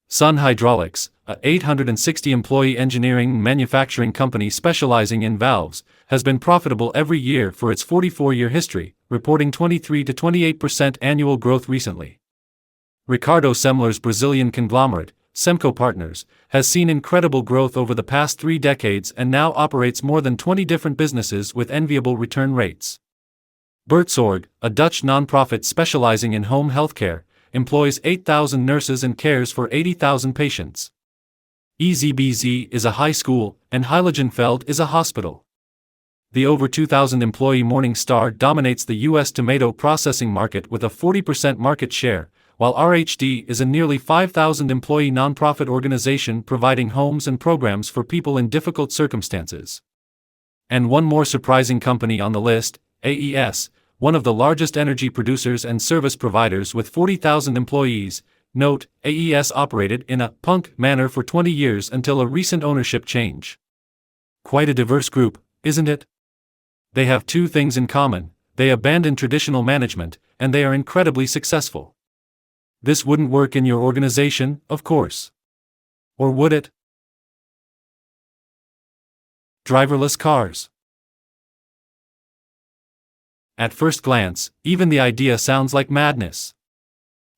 Sun Hydraulics, a 860-employee engineering and manufacturing company specializing in valves, has been profitable every year for its 44-year history, reporting 23 to 28% annual growth recently. Ricardo Semler's Brazilian conglomerate, Semco Partners, has seen incredible growth over the past 3 decades and now operates more than 20 different businesses with enviable return rates. Buurtzorg, a Dutch non-profit specializing in home healthcare, employs 8,000 nurses and cares for 80,000 patients. EZBZ is a high school, and Heiligenfeld is a hospital. The over 2,000-employee Morning Star dominates the U.S. tomato processing market with a 40% market share, while RHD is a nearly 5,000-employee nonprofit organization providing homes and programs for people in difficult circumstances. And one more surprising company on the list, AES, one of the largest energy producers and service providers with 40,000 employees. Note, AES operated in a punk manner for 20 years until a recent ownership change. Quite a diverse group, isn't it? They have 2 things in common: they abandoned traditional management, and they are incredibly successful. This wouldn't work in your organization, of course. Or would it? Driverless cars. At first glance, even the idea sounds like madness.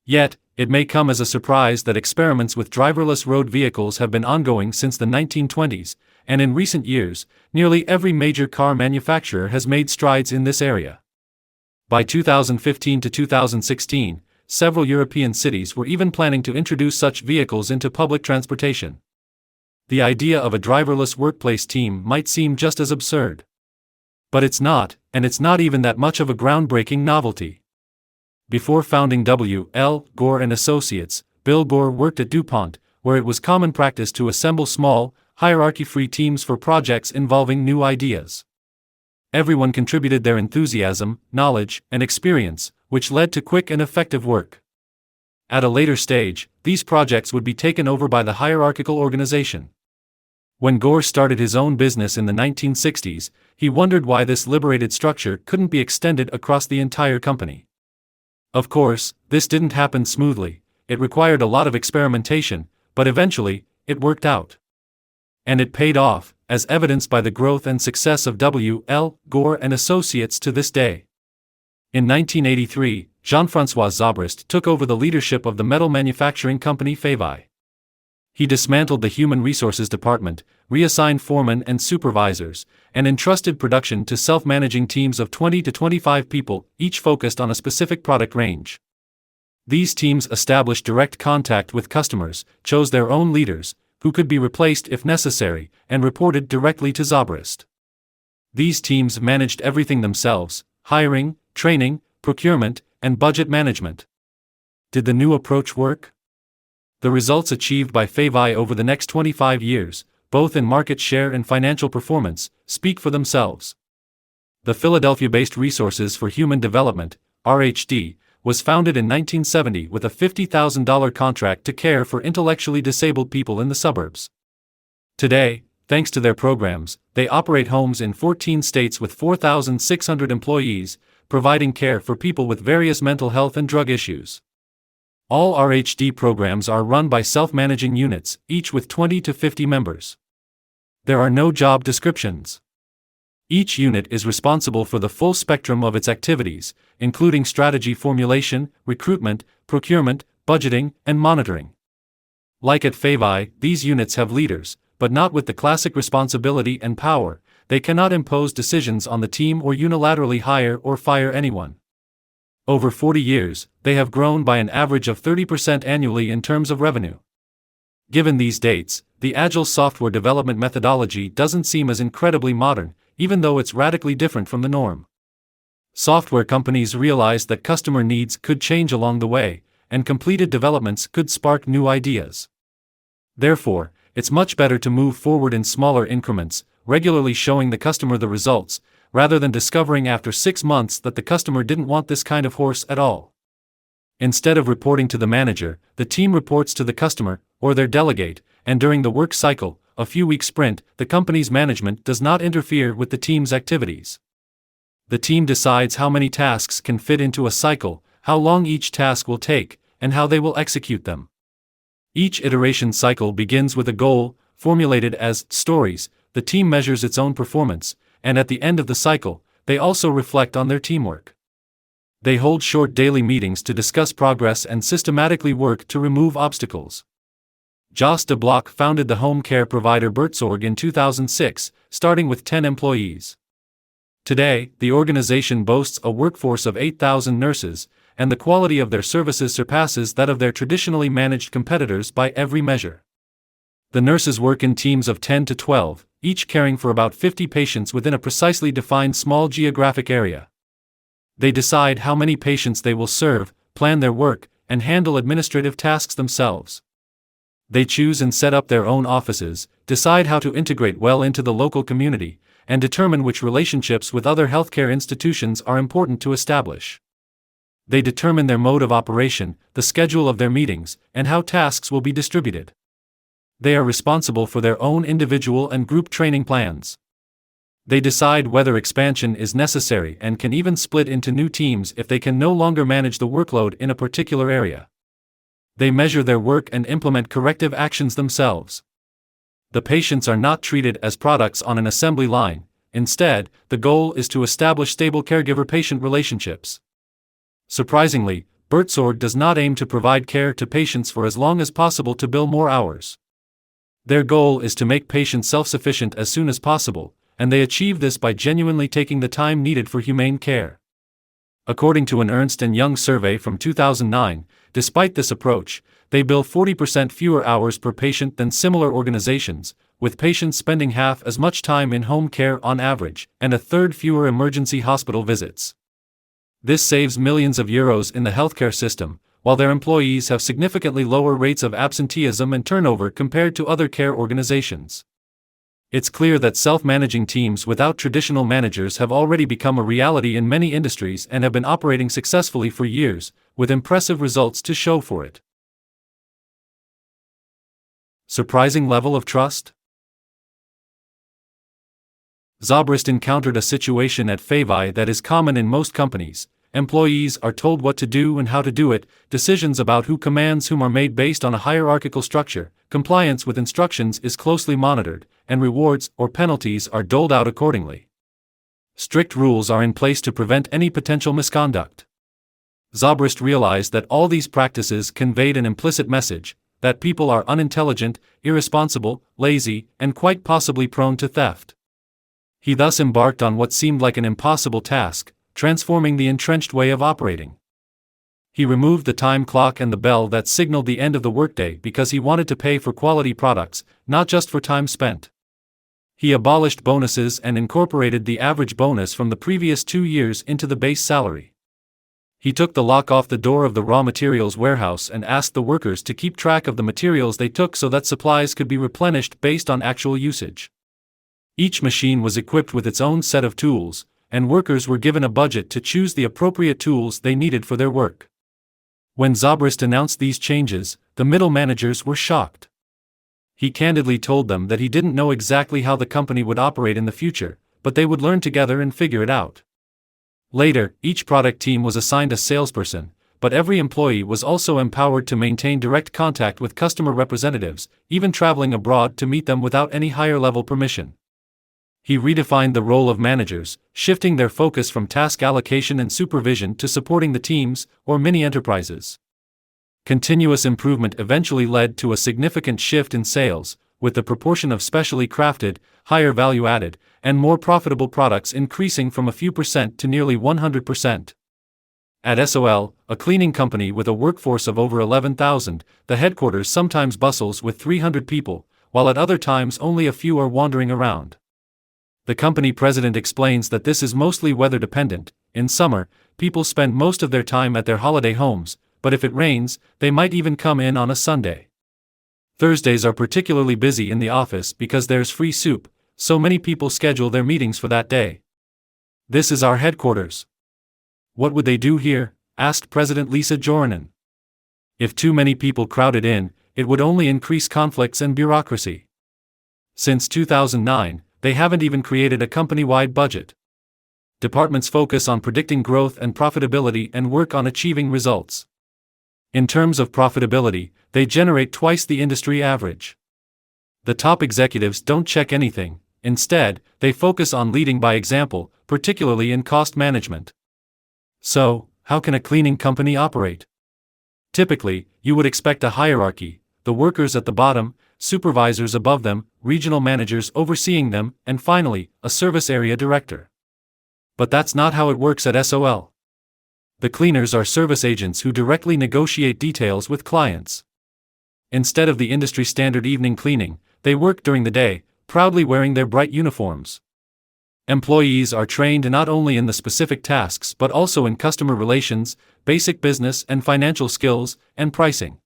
Yet, it may come as a surprise that experiments with driverless road vehicles have been ongoing since the 1920s, and in recent years, nearly every major car manufacturer has made strides in this area. By 2015 to 2016, several European cities were even planning to introduce such vehicles into public transportation. The idea of a driverless workplace team might seem just as absurd. But it's not, and it's not even that much of a groundbreaking novelty. Before founding W. L. Gore and Associates, Bill Gore worked at DuPont, where it was common practice to assemble small, hierarchy-free teams for projects involving new ideas. Everyone contributed their enthusiasm, knowledge, and experience, which led to quick and effective work. At a later stage, these projects would be taken over by the hierarchical organization. When Gore started his own business in the 1960s, he wondered why this liberated structure couldn't be extended across the entire company. Of course, this didn't happen smoothly. It required a lot of experimentation, but eventually, it worked out. And it paid off, as evidenced by the growth and success of W. L. Gore and Associates to this day. In 1983, Jean-François Zobrist took over the leadership of the metal manufacturing company Fevai. He dismantled the human resources department, reassigned foremen and supervisors, and entrusted production to self-managing teams of 20 to 25 people, each focused on a specific product range. These teams established direct contact with customers, chose their own leaders, who could be replaced if necessary, and reported directly to Zobrist. These teams managed everything themselves: hiring, training, procurement, and budget management. Did the new approach work? The results achieved by Fevai over the next 25 years, both in market share and financial performance, speak for themselves. The Philadelphia-based Resources for Human Development, RHD, was founded in 1970 with a $50,000 contract to care for intellectually disabled people in the suburbs. Today, thanks to their programs, they operate homes in 14 states with 4,600 employees, providing care for people with various mental health and drug issues. All RHD programs are run by self-managing units, each with 20 to 50 members. There are no job descriptions. Each unit is responsible for the full spectrum of its activities, including strategy formulation, recruitment, procurement, budgeting, and monitoring. Like at Fevai, these units have leaders, but not with the classic responsibility and power. They cannot impose decisions on the team or unilaterally hire or fire anyone. Over 40 years, they have grown by an average of 30% annually in terms of revenue. Given these dates, the agile software development methodology doesn't seem as incredibly modern, even though it's radically different from the norm. Software companies realized that customer needs could change along the way, and completed developments could spark new ideas. Therefore, it's much better to move forward in smaller increments, regularly showing the customer the results, rather than discovering after 6 months that the customer didn't want this kind of horse at all. Instead of reporting to the manager, the team reports to the customer, or their delegate, and during the work cycle, a few-week sprint, the company's management does not interfere with the team's activities. The team decides how many tasks can fit into a cycle, how long each task will take, and how they will execute them. Each iteration cycle begins with a goal, formulated as stories. The team measures its own performance, and at the end of the cycle, they also reflect on their teamwork. They hold short daily meetings to discuss progress and systematically work to remove obstacles. Jos de Blok founded the home care provider Buurtzorg in 2006, starting with 10 employees. Today, the organization boasts a workforce of 8,000 nurses, and the quality of their services surpasses that of their traditionally managed competitors by every measure. The nurses work in teams of 10 to 12, each caring for about 50 patients within a precisely defined small geographic area. They decide how many patients they will serve, plan their work, and handle administrative tasks themselves. They choose and set up their own offices, decide how to integrate well into the local community, and determine which relationships with other healthcare institutions are important to establish. They determine their mode of operation, the schedule of their meetings, and how tasks will be distributed. They are responsible for their own individual and group training plans. They decide whether expansion is necessary and can even split into new teams if they can no longer manage the workload in a particular area. They measure their work and implement corrective actions themselves. The patients are not treated as products on an assembly line. Instead, the goal is to establish stable caregiver-patient relationships. Surprisingly, Buurtzorg does not aim to provide care to patients for as long as possible to bill more hours. Their goal is to make patients self-sufficient as soon as possible, and they achieve this by genuinely taking the time needed for humane care. According to an Ernst & Young survey from 2009, despite this approach, they bill 40% fewer hours per patient than similar organizations, with patients spending half as much time in home care on average, and a third fewer emergency hospital visits. This saves millions of euros in the healthcare system, while their employees have significantly lower rates of absenteeism and turnover compared to other care organizations. It's clear that self-managing teams without traditional managers have already become a reality in many industries and have been operating successfully for years, with impressive results to show for it. Surprising level of trust? Zobrist encountered a situation at Favi that is common in most companies. Employees are told what to do and how to do it, decisions about who commands whom are made based on a hierarchical structure, compliance with instructions is closely monitored, and rewards or penalties are doled out accordingly. Strict rules are in place to prevent any potential misconduct. Zobrist realized that all these practices conveyed an implicit message, that people are unintelligent, irresponsible, lazy, and quite possibly prone to theft. He thus embarked on what seemed like an impossible task, transforming the entrenched way of operating. He removed the time clock and the bell that signaled the end of the workday because he wanted to pay for quality products, not just for time spent. He abolished bonuses and incorporated the average bonus from the previous 2 years into the base salary. He took the lock off the door of the raw materials warehouse and asked the workers to keep track of the materials they took so that supplies could be replenished based on actual usage. Each machine was equipped with its own set of tools, and workers were given a budget to choose the appropriate tools they needed for their work. When Zobrist announced these changes, the middle managers were shocked. He candidly told them that he didn't know exactly how the company would operate in the future, but they would learn together and figure it out. Later, each product team was assigned a salesperson, but every employee was also empowered to maintain direct contact with customer representatives, even traveling abroad to meet them without any higher-level permission. He redefined the role of managers, shifting their focus from task allocation and supervision to supporting the teams, or mini-enterprises. Continuous improvement eventually led to a significant shift in sales, with the proportion of specially crafted, higher value-added, and more profitable products increasing from a few percent to nearly 100%. At SOL, a cleaning company with a workforce of over 11,000, the headquarters sometimes bustles with 300 people, while at other times only a few are wandering around. The company president explains that this is mostly weather dependent. In summer, people spend most of their time at their holiday homes, but if it rains, they might even come in on a Sunday. Thursdays are particularly busy in the office because there's free soup, so many people schedule their meetings for that day. This is our headquarters. What would they do here? Asked President Lisa Jorinen. If too many people crowded in, it would only increase conflicts and bureaucracy. Since 2009, they haven't even created a company-wide budget. Departments focus on predicting growth and profitability and work on achieving results. In terms of profitability, they generate twice the industry average. The top executives don't check anything. Instead, they focus on leading by example, particularly in cost management. So, how can a cleaning company operate? Typically, you would expect a hierarchy, the workers at the bottom, supervisors above them, regional managers overseeing them, and finally, a service area director. But that's not how it works at SOL. The cleaners are service agents who directly negotiate details with clients. Instead of the industry standard evening cleaning, they work during the day, proudly wearing their bright uniforms. Employees are trained not only in the specific tasks but also in customer relations, basic business and financial skills, and pricing.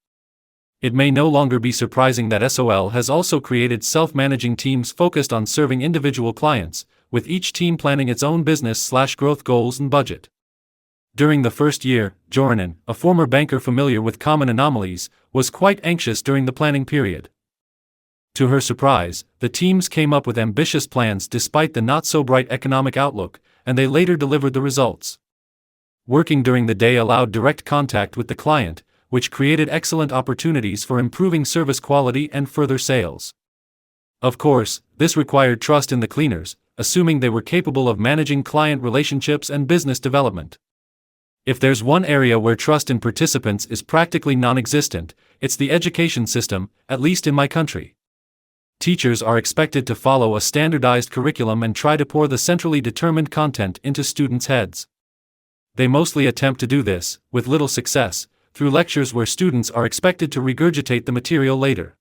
It may no longer be surprising that SOL has also created self-managing teams focused on serving individual clients, with each team planning its own business/growth goals and budget. During the first year, Jorinen, a former banker familiar with common anomalies, was quite anxious during the planning period. To her surprise, the teams came up with ambitious plans despite the not-so-bright economic outlook, and they later delivered the results. Working during the day allowed direct contact with the client, which created excellent opportunities for improving service quality and further sales. Of course, this required trust in the cleaners, assuming they were capable of managing client relationships and business development. If there's one area where trust in participants is practically non-existent, it's the education system, at least in my country. Teachers are expected to follow a standardized curriculum and try to pour the centrally determined content into students' heads. They mostly attempt to do this, with little success, through lectures where students are expected to regurgitate the material later.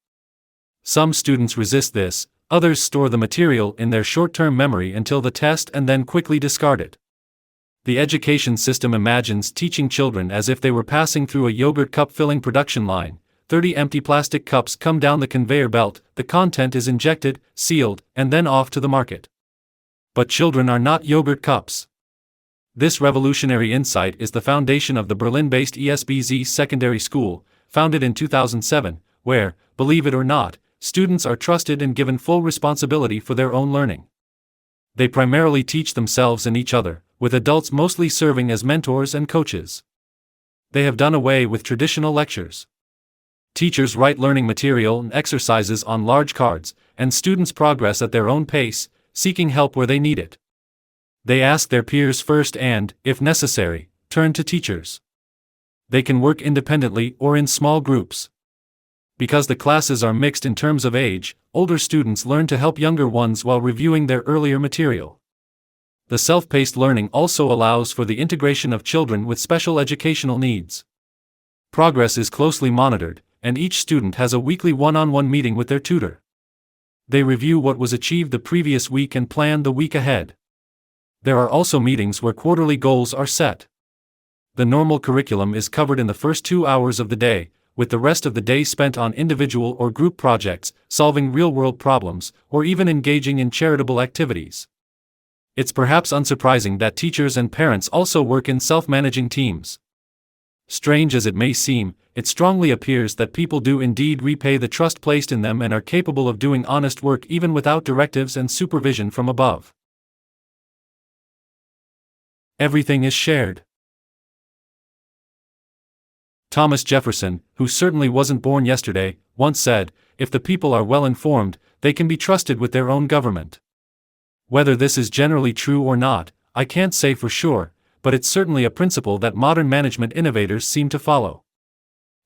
Some students resist this, others store the material in their short-term memory until the test and then quickly discard it. The education system imagines teaching children as if they were passing through a yogurt cup filling production line. 30 empty plastic cups come down the conveyor belt, the content is injected, sealed, and then off to the market. But children are not yogurt cups. This revolutionary insight is the foundation of the Berlin-based ESBZ secondary school, founded in 2007, where, believe it or not, students are trusted and given full responsibility for their own learning. They primarily teach themselves and each other, with adults mostly serving as mentors and coaches. They have done away with traditional lectures. Teachers write learning material and exercises on large cards, and students progress at their own pace, seeking help where they need it. They ask their peers first and, if necessary, turn to teachers. They can work independently or in small groups. Because the classes are mixed in terms of age, older students learn to help younger ones while reviewing their earlier material. The self-paced learning also allows for the integration of children with special educational needs. Progress is closely monitored, and each student has a weekly one-on-one meeting with their tutor. They review what was achieved the previous week and plan the week ahead. There are also meetings where quarterly goals are set. The normal curriculum is covered in the first 2 hours of the day, with the rest of the day spent on individual or group projects, solving real-world problems, or even engaging in charitable activities. It's perhaps unsurprising that teachers and parents also work in self-managing teams. Strange as it may seem, it strongly appears that people do indeed repay the trust placed in them and are capable of doing honest work even without directives and supervision from above. Everything is shared. Thomas Jefferson, who certainly wasn't born yesterday, once said, "If the people are well informed, they can be trusted with their own government." Whether this is generally true or not, I can't say for sure, but it's certainly a principle that modern management innovators seem to follow.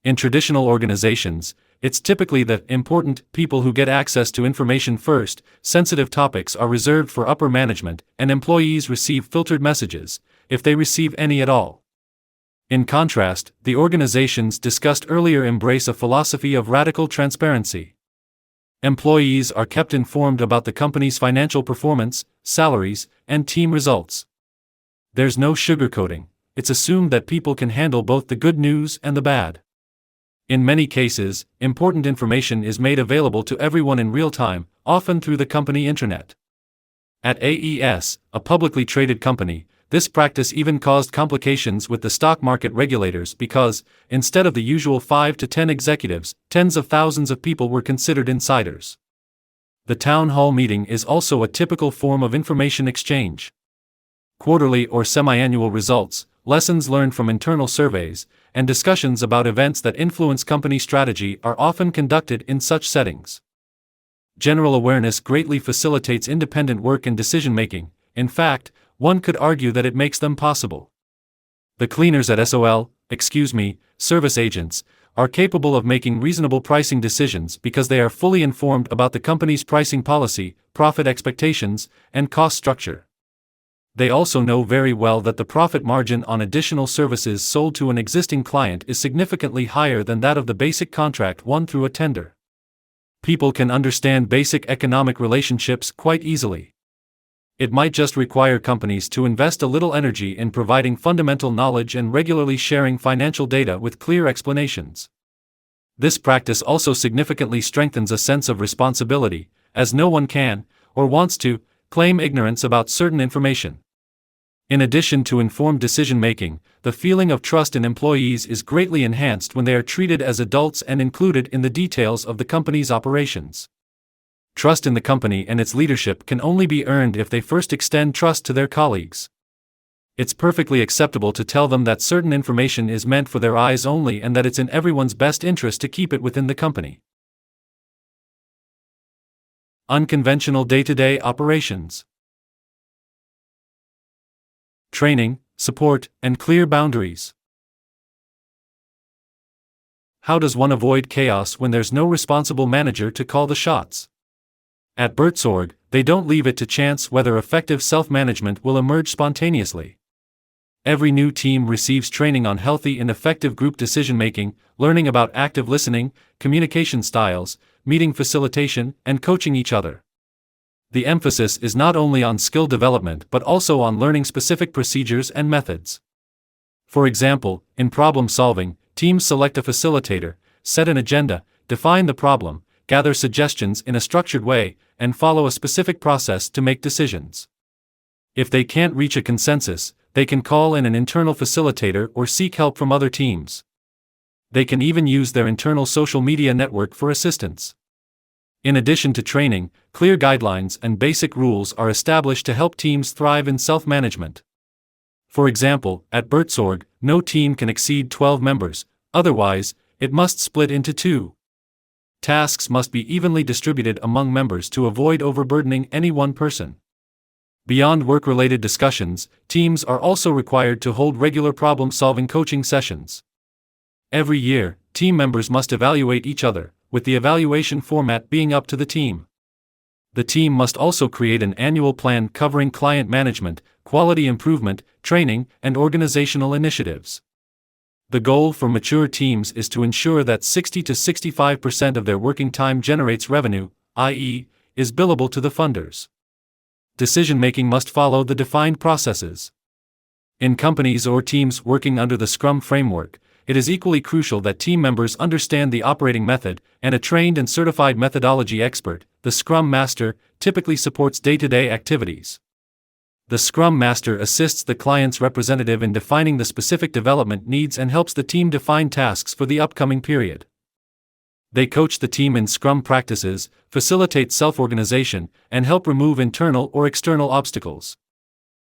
In traditional organizations, it's typically the important people who get access to information first. Sensitive topics are reserved for upper management, and employees receive filtered messages, if they receive any at all. In contrast, the organizations discussed earlier embrace a philosophy of radical transparency. Employees are kept informed about the company's financial performance, salaries, and team results. There's no sugarcoating. It's assumed that people can handle both the good news and the bad. In many cases, important information is made available to everyone in real time, often through the company intranet. At AES, a publicly traded company, this practice even caused complications with the stock market regulators because, instead of the usual 5 to 10 executives, tens of thousands of people were considered insiders. The town hall meeting is also a typical form of information exchange. Quarterly or semi-annual results, lessons learned from internal surveys, and discussions about events that influence company strategy are often conducted in such settings. General awareness greatly facilitates independent work and decision-making. In fact, one could argue that it makes them possible. The cleaners at service agents, are capable of making reasonable pricing decisions because they are fully informed about the company's pricing policy, profit expectations, and cost structure. They also know very well that the profit margin on additional services sold to an existing client is significantly higher than that of the basic contract won through a tender. People can understand basic economic relationships quite easily. It might just require companies to invest a little energy in providing fundamental knowledge and regularly sharing financial data with clear explanations. This practice also significantly strengthens a sense of responsibility, as no one can, or wants to, claim ignorance about certain information. In addition to informed decision-making, the feeling of trust in employees is greatly enhanced when they are treated as adults and included in the details of the company's operations. Trust in the company and its leadership can only be earned if they first extend trust to their colleagues. It's perfectly acceptable to tell them that certain information is meant for their eyes only and that it's in everyone's best interest to keep it within the company. Unconventional day-to-day operations. Training, support, and clear boundaries. How does one avoid chaos when there's no responsible manager to call the shots? At Bertsorg, they don't leave it to chance whether effective self-management will emerge spontaneously. Every new team receives training on healthy and effective group decision-making, learning about active listening, communication styles, meeting facilitation, and coaching each other. The emphasis is not only on skill development but also on learning specific procedures and methods. For example, in problem solving, teams select a facilitator, set an agenda, define the problem, gather suggestions in a structured way, and follow a specific process to make decisions. If they can't reach a consensus, they can call in an internal facilitator or seek help from other teams. They can even use their internal social media network for assistance. In addition to training, clear guidelines and basic rules are established to help teams thrive in self-management. For example, at Bertsorg, no team can exceed 12 members, otherwise, it must split into 2. Tasks must be evenly distributed among members to avoid overburdening any one person. Beyond work-related discussions, teams are also required to hold regular problem-solving coaching sessions. Every year, team members must evaluate each other, with the evaluation format being up to the team. The team must also create an annual plan covering client management, quality improvement, training, and organizational initiatives. The goal for mature teams is to ensure that 60 to 65% of their working time generates revenue, i.e., is billable to the funders. Decision-making must follow the defined processes. In companies or teams working under the Scrum framework, it is equally crucial that team members understand the operating method, and a trained and certified methodology expert, the Scrum Master, typically supports day-to-day activities. The Scrum Master assists the client's representative in defining the specific development needs and helps the team define tasks for the upcoming period. They coach the team in Scrum practices, facilitate self-organization, and help remove internal or external obstacles.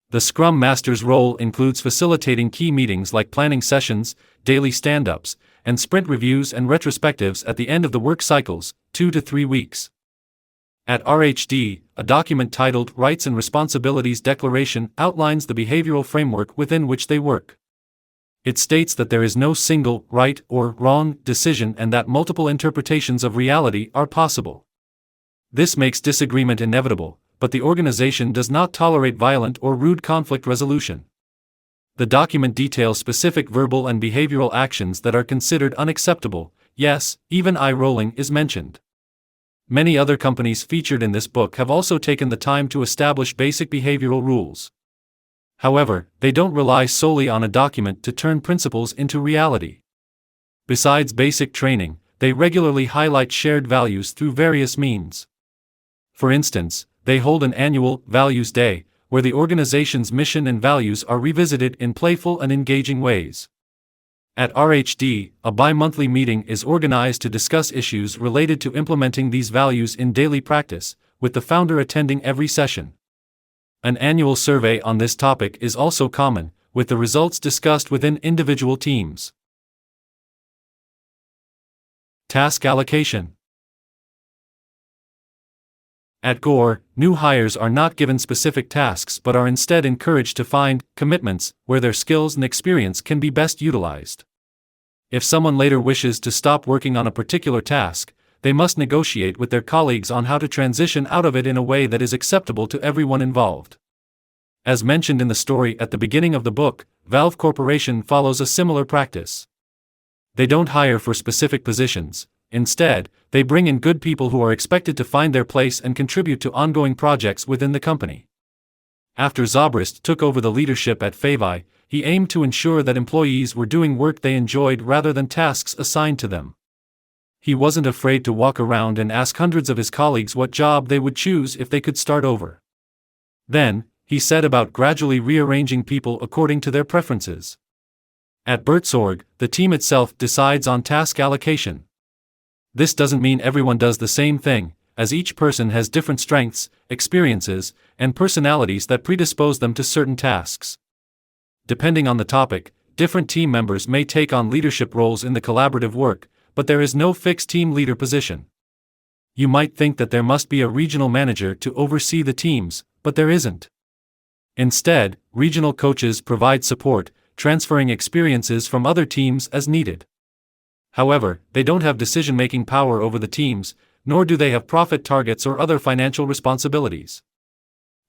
The Scrum Master's role includes facilitating key meetings like planning sessions, daily stand-ups, and sprint reviews and retrospectives at the end of the work cycles, 2 to 3 weeks. At RHD, a document titled Rights and Responsibilities Declaration outlines the behavioral framework within which they work. It states that there is no single right or wrong decision and that multiple interpretations of reality are possible. This makes disagreement inevitable, but the organization does not tolerate violent or rude conflict resolution. The document details specific verbal and behavioral actions that are considered unacceptable. Yes, even eye-rolling is mentioned. Many other companies featured in this book have also taken the time to establish basic behavioral rules. However, they don't rely solely on a document to turn principles into reality. Besides basic training, they regularly highlight shared values through various means. For instance, they hold an annual Values Day, where the organization's mission and values are revisited in playful and engaging ways. At RHD, a bi-monthly meeting is organized to discuss issues related to implementing these values in daily practice, with the founder attending every session. An annual survey on this topic is also common, with the results discussed within individual teams. Task allocation. At Gore, new hires are not given specific tasks but are instead encouraged to find commitments where their skills and experience can be best utilized. If someone later wishes to stop working on a particular task, they must negotiate with their colleagues on how to transition out of it in a way that is acceptable to everyone involved. As mentioned in the story at the beginning of the book, Valve Corporation follows a similar practice. They don't hire for specific positions. Instead, they bring in good people who are expected to find their place and contribute to ongoing projects within the company. After Zobrist took over the leadership at Favi, he aimed to ensure that employees were doing work they enjoyed rather than tasks assigned to them. He wasn't afraid to walk around and ask hundreds of his colleagues what job they would choose if they could start over. Then, he set about gradually rearranging people according to their preferences. At Bertsorg, the team itself decides on task allocation. This doesn't mean everyone does the same thing, as each person has different strengths, experiences, and personalities that predispose them to certain tasks. Depending on the topic, different team members may take on leadership roles in the collaborative work, but there is no fixed team leader position. You might think that there must be a regional manager to oversee the teams, but there isn't. Instead, regional coaches provide support, transferring experiences from other teams as needed. However, they don't have decision-making power over the teams, nor do they have profit targets or other financial responsibilities.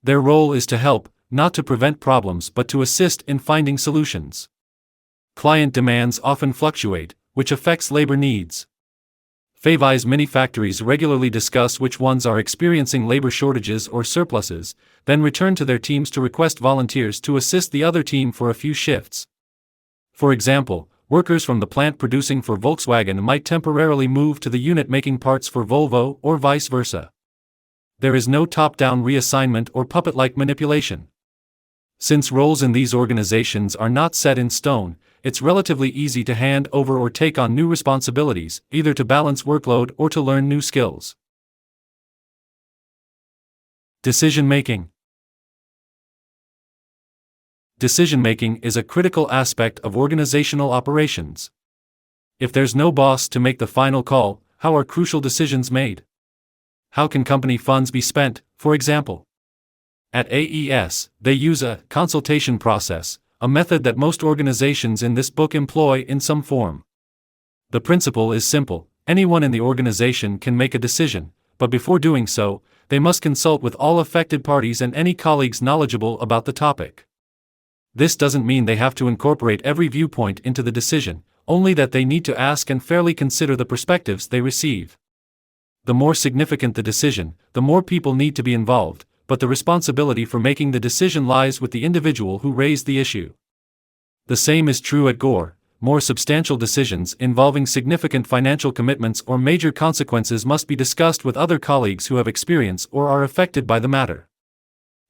Their role is to help, not to prevent problems but to assist in finding solutions. Client demands often fluctuate, which affects labor needs. Favi's many factories regularly discuss which ones are experiencing labor shortages or surpluses, then return to their teams to request volunteers to assist the other team for a few shifts. For example, workers from the plant producing for Volkswagen might temporarily move to the unit making parts for Volvo or vice versa. There is no top-down reassignment or puppet-like manipulation. Since roles in these organizations are not set in stone, it's relatively easy to hand over or take on new responsibilities, either to balance workload or to learn new skills. Decision-making. Decision-making is a critical aspect of organizational operations. If there's no boss to make the final call, how are crucial decisions made? How can company funds be spent, for example? At AES, they use a consultation process, a method that most organizations in this book employ in some form. The principle is simple: anyone in the organization can make a decision, but before doing so, they must consult with all affected parties and any colleagues knowledgeable about the topic. This doesn't mean they have to incorporate every viewpoint into the decision, only that they need to ask and fairly consider the perspectives they receive. The more significant the decision, the more people need to be involved, but the responsibility for making the decision lies with the individual who raised the issue. The same is true at Gore. More substantial decisions involving significant financial commitments or major consequences must be discussed with other colleagues who have experience or are affected by the matter.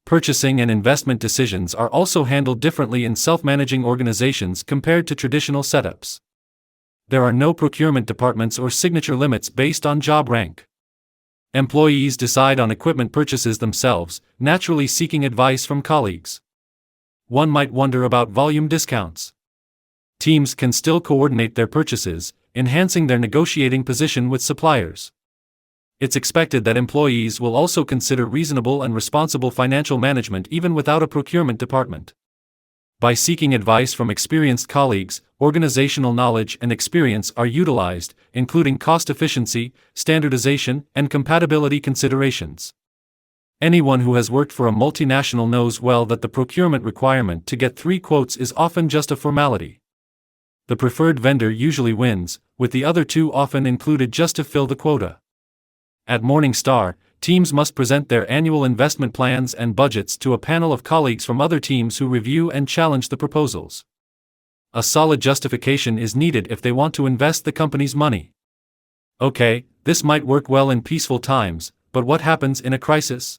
Purchasing and investment decisions are also handled differently in self-managing organizations compared to traditional setups. There are no procurement departments or signature limits based on job rank. Employees decide on equipment purchases themselves, naturally seeking advice from colleagues. One might wonder about volume discounts. Teams can still coordinate their purchases, enhancing their negotiating position with suppliers. It's expected that employees will also consider reasonable and responsible financial management even without a procurement department. By seeking advice from experienced colleagues, organizational knowledge and experience are utilized, including cost efficiency, standardization, and compatibility considerations. Anyone who has worked for a multinational knows well that the procurement requirement to get 3 quotes is often just a formality. The preferred vendor usually wins, with the other 2 often included just to fill the quota. At Morningstar, teams must present their annual investment plans and budgets to a panel of colleagues from other teams who review and challenge the proposals. A solid justification is needed if they want to invest the company's money. Okay, this might work well in peaceful times, but what happens in a crisis?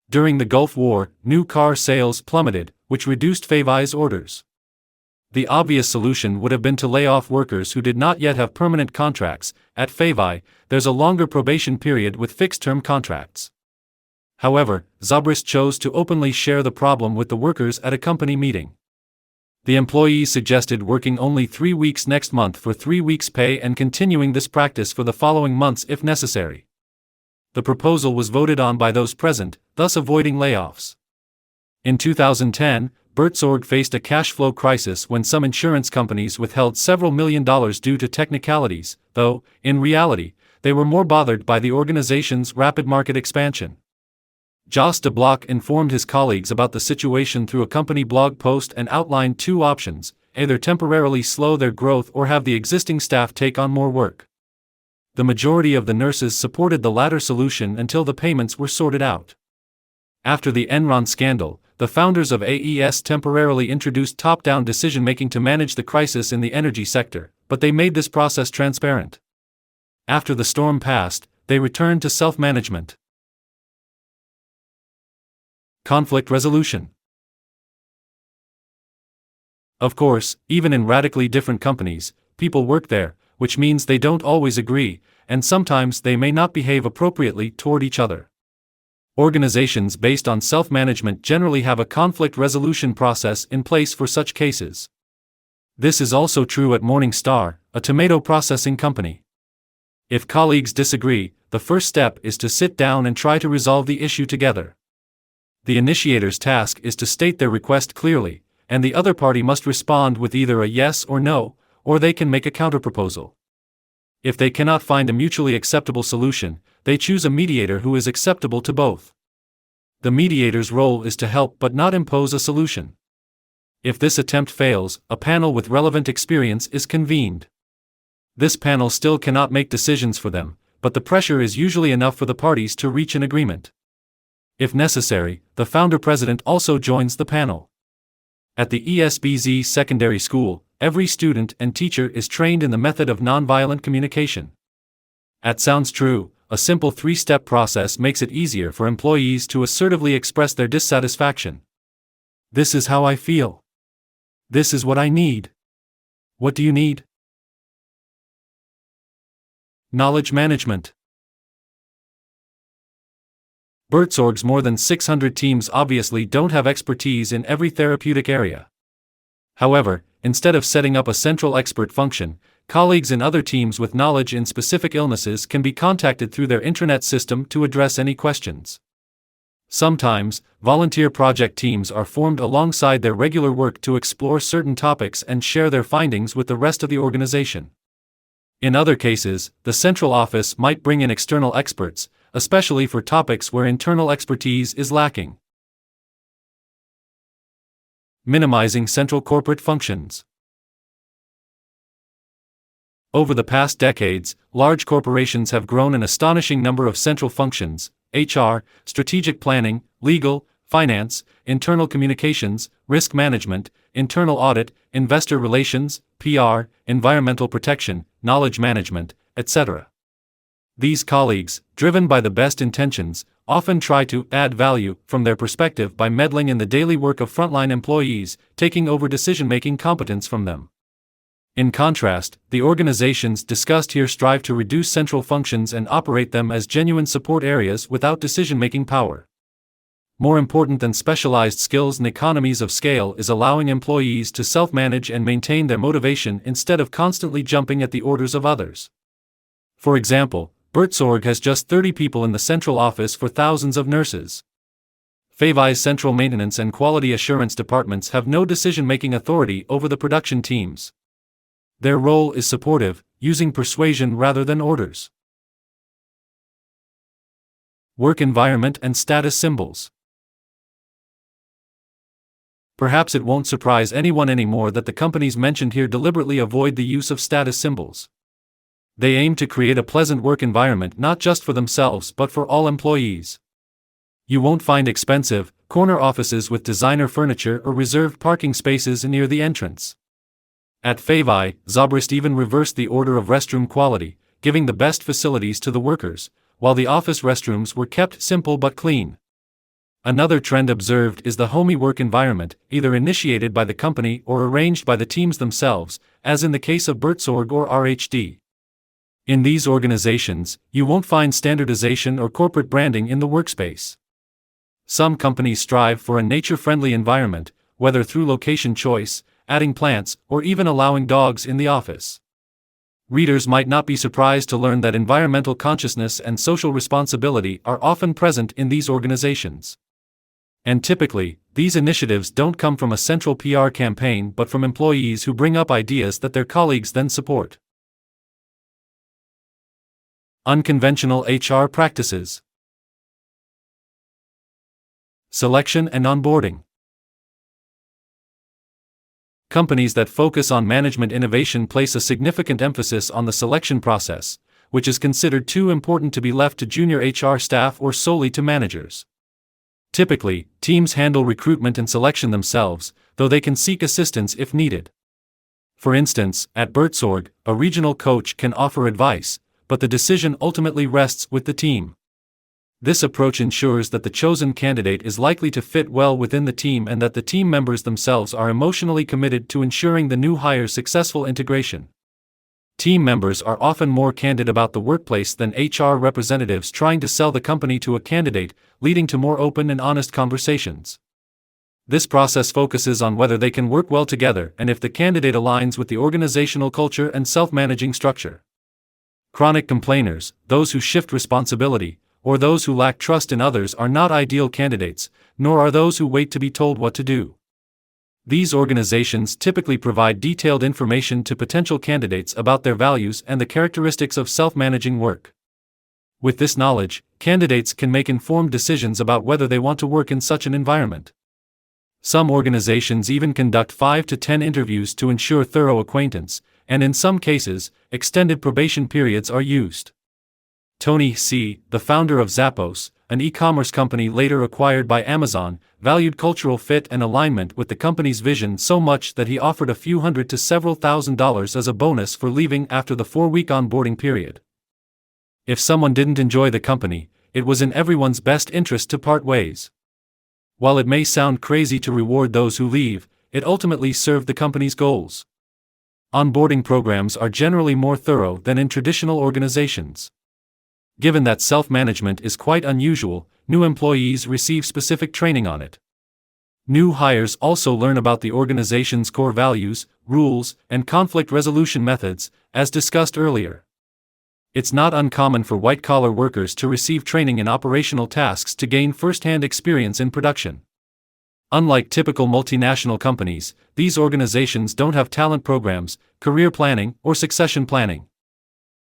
During the Gulf War, new car sales plummeted, which reduced Favi's orders. The obvious solution would have been to lay off workers who did not yet have permanent contracts. At Favi, there's a longer probation period with fixed-term contracts. However, Zobrist chose to openly share the problem with the workers at a company meeting. The employees suggested working only 3 weeks next month for 3 weeks' pay and continuing this practice for the following months if necessary. The proposal was voted on by those present, thus avoiding layoffs. In 2010, Buurtzorg faced a cash flow crisis when some insurance companies withheld several $1 million due to technicalities, though, in reality, they were more bothered by the organization's rapid market expansion. Jos de Blok informed his colleagues about the situation through a company blog post and outlined 2 options: either temporarily slow their growth or have the existing staff take on more work. The majority of the nurses supported the latter solution until the payments were sorted out. After the Enron scandal, the founders of AES temporarily introduced top-down decision-making to manage the crisis in the energy sector, but they made this process transparent. After the storm passed, they returned to self-management. Conflict resolution. Of course, even in radically different companies, people work there, which means they don't always agree, and sometimes they may not behave appropriately toward each other. Organizations based on self-management generally have a conflict resolution process in place for such cases. This is also true at Morningstar, a tomato processing company. If colleagues disagree, the first step is to sit down and try to resolve the issue together. The initiator's task is to state their request clearly, and the other party must respond with either a yes or no, or they can make a counterproposal. If they cannot find a mutually acceptable solution, they choose a mediator who is acceptable to both. The mediator's role is to help but not impose a solution. If this attempt fails, a panel with relevant experience is convened. This panel still cannot make decisions for them, but the pressure is usually enough for the parties to reach an agreement. If necessary, the founder-president also joins the panel. At the ESBZ secondary school, every student and teacher is trained in the method of nonviolent communication. That sounds true. A simple 3-step process makes it easier for employees to assertively express their dissatisfaction. This is how I feel. This is what I need. What do you need? Knowledge management. Buurtzorg's more than 600 teams obviously don't have expertise in every therapeutic area. However, instead of setting up a central expert function, colleagues in other teams with knowledge in specific illnesses can be contacted through their intranet system to address any questions. Sometimes, volunteer project teams are formed alongside their regular work to explore certain topics and share their findings with the rest of the organization. In other cases, the central office might bring in external experts, especially for topics where internal expertise is lacking. Minimizing central corporate functions. Over the past decades, large corporations have grown an astonishing number of central functions: HR, strategic planning, legal, finance, internal communications, risk management, internal audit, investor relations, PR, environmental protection, knowledge management, etc. These colleagues, driven by the best intentions, often try to add value from their perspective by meddling in the daily work of frontline employees, taking over decision-making competence from them. In contrast, the organizations discussed here strive to reduce central functions and operate them as genuine support areas without decision-making power. More important than specialized skills and economies of scale is allowing employees to self-manage and maintain their motivation instead of constantly jumping at the orders of others. For example, Buurtzorg has just 30 people in the central office for thousands of nurses. Favi's central maintenance and quality assurance departments have no decision-making authority over the production teams. Their role is supportive, using persuasion rather than orders. Work environment and status symbols. Perhaps it won't surprise anyone anymore that the companies mentioned here deliberately avoid the use of status symbols. They aim to create a pleasant work environment not just for themselves but for all employees. You won't find expensive, corner offices with designer furniture or reserved parking spaces near the entrance. At Favi, Zobrist even reversed the order of restroom quality, giving the best facilities to the workers, while the office restrooms were kept simple but clean. Another trend observed is the homey work environment, either initiated by the company or arranged by the teams themselves, as in the case of Bertsorg or RHD. In these organizations, you won't find standardization or corporate branding in the workspace. Some companies strive for a nature-friendly environment, whether through location choice, adding plants, or even allowing dogs in the office. Readers might not be surprised to learn that environmental consciousness and social responsibility are often present in these organizations. And typically, these initiatives don't come from a central PR campaign but from employees who bring up ideas that their colleagues then support. Unconventional HR practices. Selection and onboarding. Companies that focus on management innovation place a significant emphasis on the selection process, which is considered too important to be left to junior HR staff or solely to managers. Typically, teams handle recruitment and selection themselves, though they can seek assistance if needed. For instance, at Bertsorg, a regional coach can offer advice, but the decision ultimately rests with the team. This approach ensures that the chosen candidate is likely to fit well within the team and that the team members themselves are emotionally committed to ensuring the new hire's successful integration. Team members are often more candid about the workplace than HR representatives trying to sell the company to a candidate, leading to more open and honest conversations. This process focuses on whether they can work well together and if the candidate aligns with the organizational culture and self-managing structure. Chronic complainers, those who shift responsibility, or those who lack trust in others are not ideal candidates, nor are those who wait to be told what to do. These organizations typically provide detailed information to potential candidates about their values and the characteristics of self-managing work. With this knowledge, candidates can make informed decisions about whether they want to work in such an environment. Some organizations even conduct 5 to 10 interviews to ensure thorough acquaintance, and in some cases, extended probation periods are used. Tony C., the founder of Zappos, an e-commerce company later acquired by Amazon, valued cultural fit and alignment with the company's vision so much that he offered a few hundred to several $1,000s as a bonus for leaving after the 4-week onboarding period. If someone didn't enjoy the company, it was in everyone's best interest to part ways. While it may sound crazy to reward those who leave, it ultimately served the company's goals. Onboarding programs are generally more thorough than in traditional organizations. Given that self-management is quite unusual, new employees receive specific training on it. New hires also learn about the organization's core values, rules, and conflict resolution methods, as discussed earlier. It's not uncommon for white-collar workers to receive training in operational tasks to gain first-hand experience in production. Unlike typical multinational companies, these organizations don't have talent programs, career planning, or succession planning.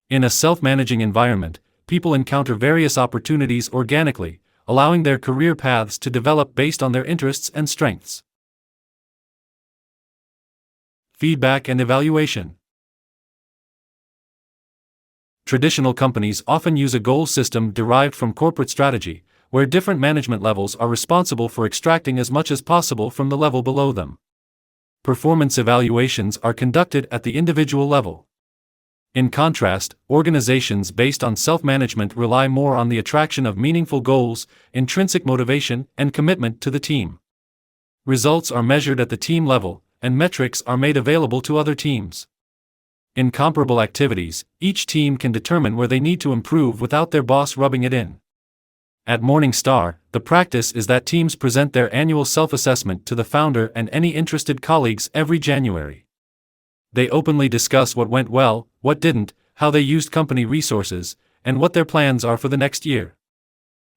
In a self-managing environment, people encounter various opportunities organically, allowing their career paths to develop based on their interests and strengths. Feedback and evaluation. Traditional companies often use a goal system derived from corporate strategy, where different management levels are responsible for extracting as much as possible from the level below them. Performance evaluations are conducted at the individual level. In contrast, organizations based on self-management rely more on the attraction of meaningful goals, intrinsic motivation, and commitment to the team. Results are measured at the team level, and metrics are made available to other teams. In comparable activities, each team can determine where they need to improve without their boss rubbing it in. At Morningstar, the practice is that teams present their annual self-assessment to the founder and any interested colleagues every January. They openly discuss what went well, what didn't, how they used company resources, and what their plans are for the next year.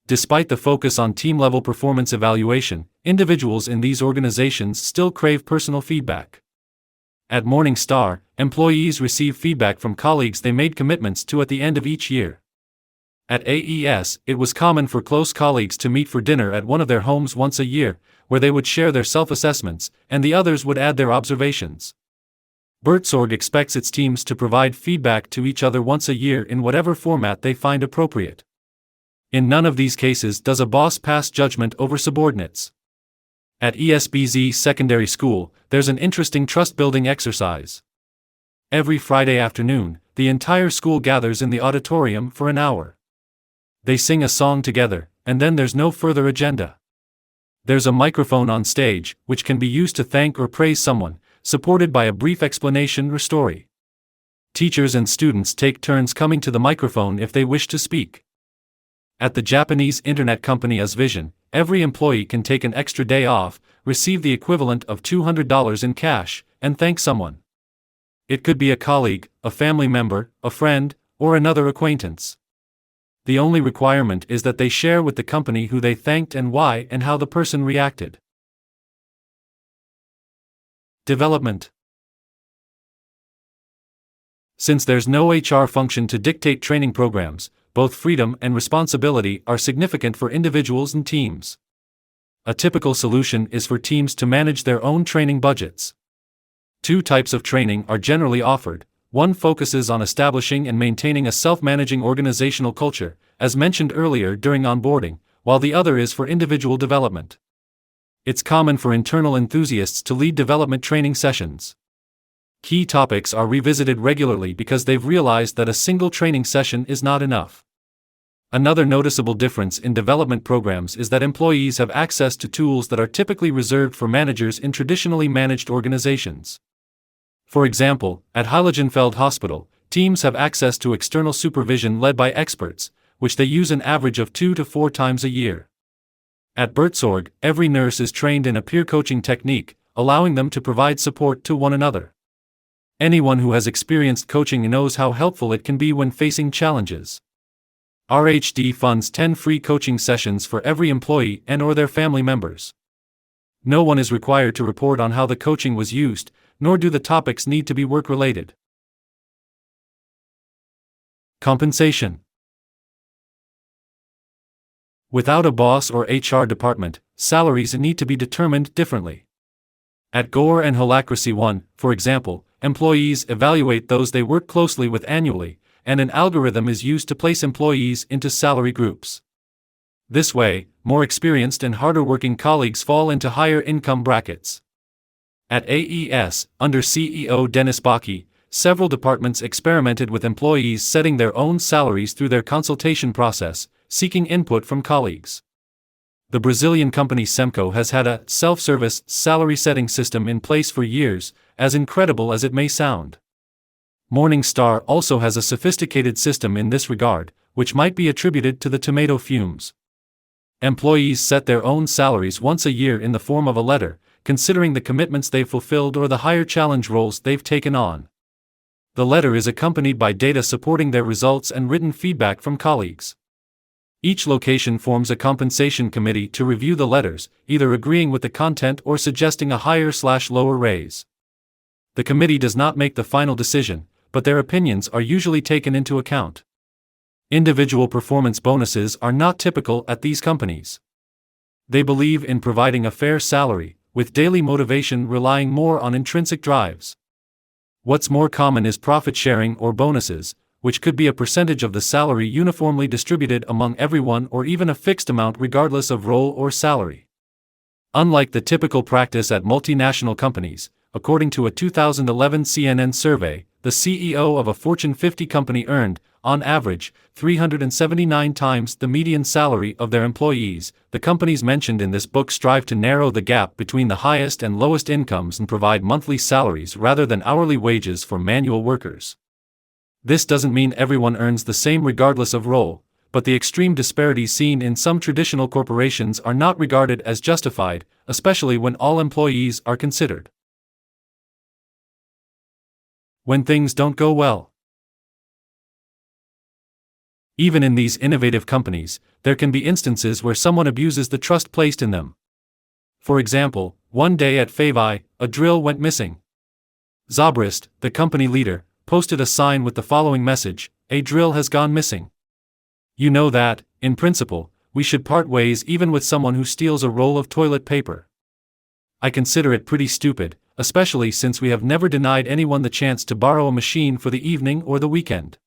Despite the focus on team-level performance evaluation, individuals in these organizations still crave personal feedback. At Morningstar, employees receive feedback from colleagues they made commitments to at the end of each year. At AES, it was common for close colleagues to meet for dinner at one of their homes once a year, where they would share their self-assessments, and the others would add their observations. Bertsorg expects its teams to provide feedback to each other once a year in whatever format they find appropriate. In none of these cases does a boss pass judgment over subordinates. At ESBZ Secondary School, there's an interesting trust-building exercise. Every Friday afternoon, the entire school gathers in the auditorium for an hour. They sing a song together, and then there's no further agenda. There's a microphone on stage, which can be used to thank or praise someone, supported by a brief explanation or story. Teachers and students take turns coming to the microphone if they wish to speak. At the Japanese internet company Asvision, every employee can take an extra day off, receive the equivalent of $200 in cash, and thank someone. It could be a colleague, a family member, a friend, or another acquaintance. The only requirement is that they share with the company who they thanked and why and how the person reacted. Development. Since there's no HR function to dictate training programs, both freedom and responsibility are significant for individuals and teams. A typical solution is for teams to manage their own training budgets. Two types of training are generally offered. One focuses on establishing and maintaining a self-managing organizational culture, as mentioned earlier during onboarding, while the other is for individual development. It's common for internal enthusiasts to lead development training sessions. Key topics are revisited regularly because they've realized that a single training session is not enough. Another noticeable difference in development programs is that employees have access to tools that are typically reserved for managers in traditionally managed organizations. For example, at Heiligenfeld Hospital, teams have access to external supervision led by experts, which they use an average of 2 to 4 times a year. At Bertsorg, every nurse is trained in a peer coaching technique, allowing them to provide support to one another. Anyone who has experienced coaching knows how helpful it can be when facing challenges. RHD funds 10 free coaching sessions for every employee and/or their family members. No one is required to report on how the coaching was used, nor do the topics need to be work-related. Compensation. Without a boss or HR department, salaries need to be determined differently. At Gore and Holacracy 1, for example, employees evaluate those they work closely with annually, and an algorithm is used to place employees into salary groups. This way, more experienced and harder-working colleagues fall into higher income brackets. At AES, under CEO Dennis Baki, several departments experimented with employees setting their own salaries through their consultation process, seeking input from colleagues. The Brazilian company Semco has had a self-service salary setting system in place for years, as incredible as it may sound. Morningstar also has a sophisticated system in this regard, which might be attributed to the tomato fumes. Employees set their own salaries once a year in the form of a letter, considering the commitments they've fulfilled or the higher challenge roles they've taken on. The letter is accompanied by data supporting their results and written feedback from colleagues. Each location forms a compensation committee to review the letters, either agreeing with the content or suggesting a higher/lower raise. The committee does not make the final decision, but their opinions are usually taken into account. Individual performance bonuses are not typical at these companies. They believe in providing a fair salary, with daily motivation relying more on intrinsic drives. What's more common is profit sharing or bonuses, which could be a percentage of the salary uniformly distributed among everyone or even a fixed amount regardless of role or salary. Unlike the typical practice at multinational companies, according to a 2011 CNN survey, the CEO of a Fortune 50 company earned, on average, 379 times the median salary of their employees. The companies mentioned in this book strive to narrow the gap between the highest and lowest incomes and provide monthly salaries rather than hourly wages for manual workers. This doesn't mean everyone earns the same regardless of role, but the extreme disparities seen in some traditional corporations are not regarded as justified, especially when all employees are considered. When things don't go well. Even in these innovative companies, there can be instances where someone abuses the trust placed in them. For example, one day at Favi, a drill went missing. Zobrist, the company leader, posted a sign with the following message: "A drill has gone missing. You know that, in principle, we should part ways even with someone who steals a roll of toilet paper. I consider it pretty stupid, especially since we have never denied anyone the chance to borrow a machine for the evening or the weekend.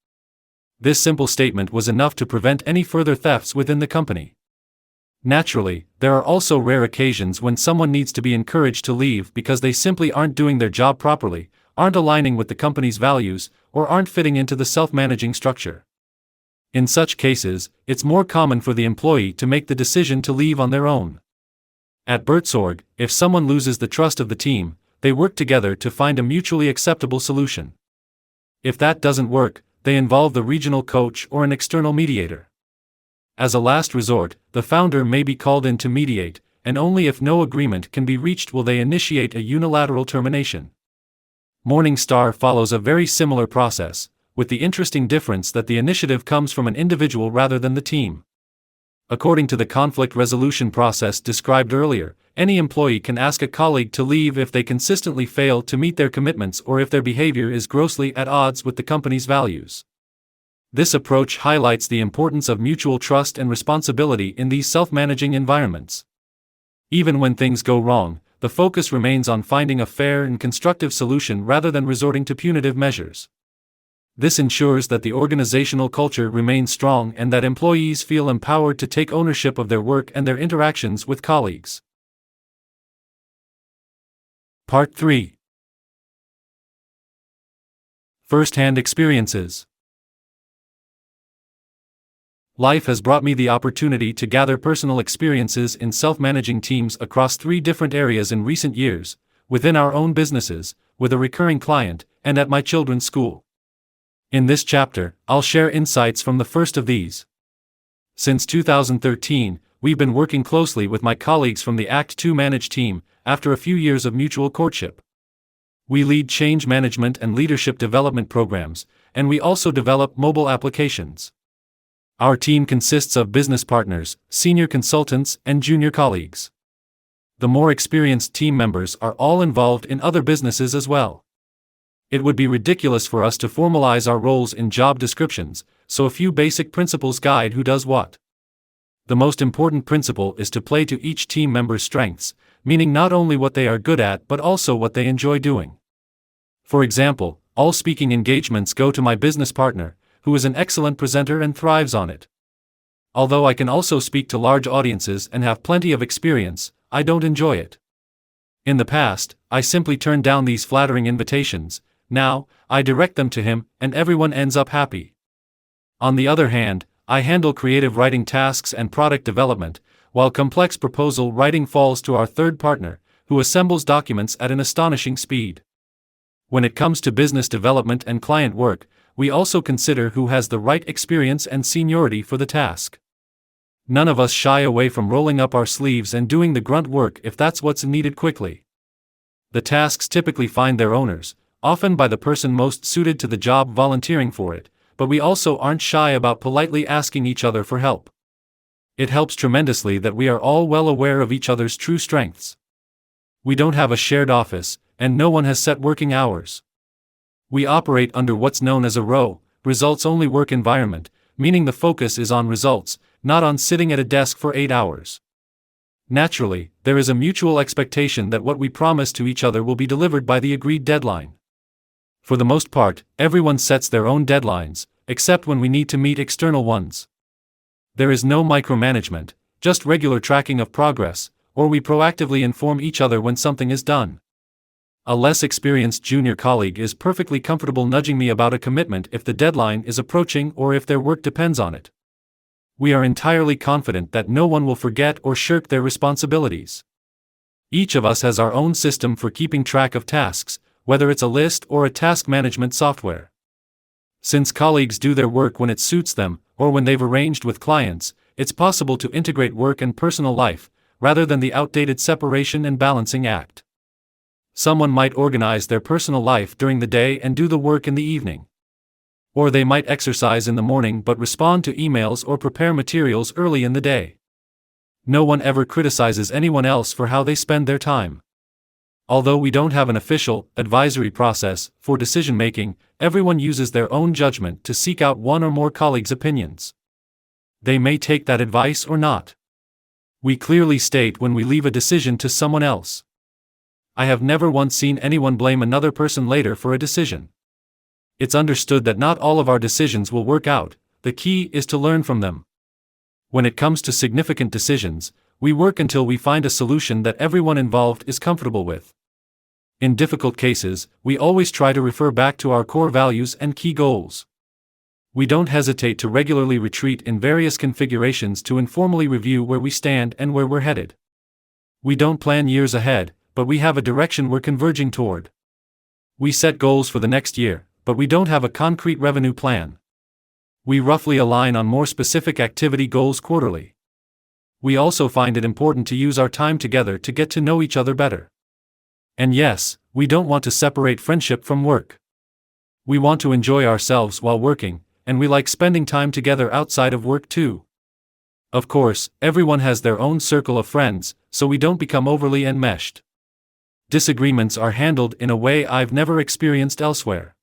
This simple statement was enough to prevent any further thefts within the company. Naturally, there are also rare occasions when someone needs to be encouraged to leave because they simply aren't doing their job properly, aren't aligning with the company's values, or aren't fitting into the self-managing structure. In such cases, it's more common for the employee to make the decision to leave on their own. At Bertsorg, if someone loses the trust of the team, they work together to find a mutually acceptable solution. If that doesn't work, they involve the regional coach or an external mediator. As a last resort, the founder may be called in to mediate, and only if no agreement can be reached will they initiate a unilateral termination. Morningstar follows a very similar process, with the interesting difference that the initiative comes from an individual rather than the team. According to the conflict resolution process described earlier, any employee can ask a colleague to leave if they consistently fail to meet their commitments or if their behavior is grossly at odds with the company's values. This approach highlights the importance of mutual trust and responsibility in these self-managing environments. Even when things go wrong, the focus remains on finding a fair and constructive solution rather than resorting to punitive measures. This ensures that the organizational culture remains strong and that employees feel empowered to take ownership of their work and their interactions with colleagues. Part 3. First-hand experiences. Life has brought me the opportunity to gather personal experiences in self-managing teams across 3 different areas in recent years, within our own businesses, with a recurring client, and at my children's school. In this chapter, I'll share insights from the first of these. Since 2013, we've been working closely with my colleagues from the Act 2 Manage team, after a few years of mutual courtship. We lead change management and leadership development programs, and we also develop mobile applications. Our team consists of business partners, senior consultants, and junior colleagues. The more experienced team members are all involved in other businesses as well. It would be ridiculous for us to formalize our roles in job descriptions, so a few basic principles guide who does what. The most important principle is to play to each team member's strengths, meaning not only what they are good at but also what they enjoy doing. For example, all speaking engagements go to my business partner, who is an excellent presenter and thrives on it. Although I can also speak to large audiences and have plenty of experience, I don't enjoy it. In the past, I simply turned down these flattering invitations. Now, I direct them to him, and everyone ends up happy. On the other hand, I handle creative writing tasks and product development, while complex proposal writing falls to our third partner, who assembles documents at an astonishing speed. When it comes to business development and client work, we also consider who has the right experience and seniority for the task. None of us shy away from rolling up our sleeves and doing the grunt work if that's what's needed quickly. The tasks typically find their owners, often by the person most suited to the job volunteering for it, but we also aren't shy about politely asking each other for help. It helps tremendously that we are all well aware of each other's true strengths. We don't have a shared office, and no one has set working hours. We operate under what's known as a ROE, results-only work environment, meaning the focus is on results, not on sitting at a desk for 8 hours. Naturally, there is a mutual expectation that what we promise to each other will be delivered by the agreed deadline. For the most part, everyone sets their own deadlines, except when we need to meet external ones. There is no micromanagement, just regular tracking of progress, or we proactively inform each other when something is done. A less experienced junior colleague is perfectly comfortable nudging me about a commitment if the deadline is approaching or if their work depends on it. We are entirely confident that no one will forget or shirk their responsibilities. Each of us has our own system for keeping track of tasks, whether it's a list or a task management software. Since colleagues do their work when it suits them, or when they've arranged with clients, it's possible to integrate work and personal life, rather than the outdated separation and balancing act. Someone might organize their personal life during the day and do the work in the evening. Or they might exercise in the morning but respond to emails or prepare materials early in the day. No one ever criticizes anyone else for how they spend their time. Although we don't have an official, advisory process for decision-making, everyone uses their own judgment to seek out one or more colleagues' opinions. They may take that advice or not. We clearly state when we leave a decision to someone else. I have never once seen anyone blame another person later for a decision. It's understood that not all of our decisions will work out, the key is to learn from them. When it comes to significant decisions, we work until we find a solution that everyone involved is comfortable with. In difficult cases, we always try to refer back to our core values and key goals. We don't hesitate to regularly retreat in various configurations to informally review where we stand and where we're headed. We don't plan years ahead, but we have a direction we're converging toward. We set goals for the next year, but we don't have a concrete revenue plan. We roughly align on more specific activity goals quarterly. We also find it important to use our time together to get to know each other better. And yes, we don't want to separate friendship from work. We want to enjoy ourselves while working, and we like spending time together outside of work too. Of course, everyone has their own circle of friends, so we don't become overly enmeshed. Disagreements are handled in a way I've never experienced elsewhere.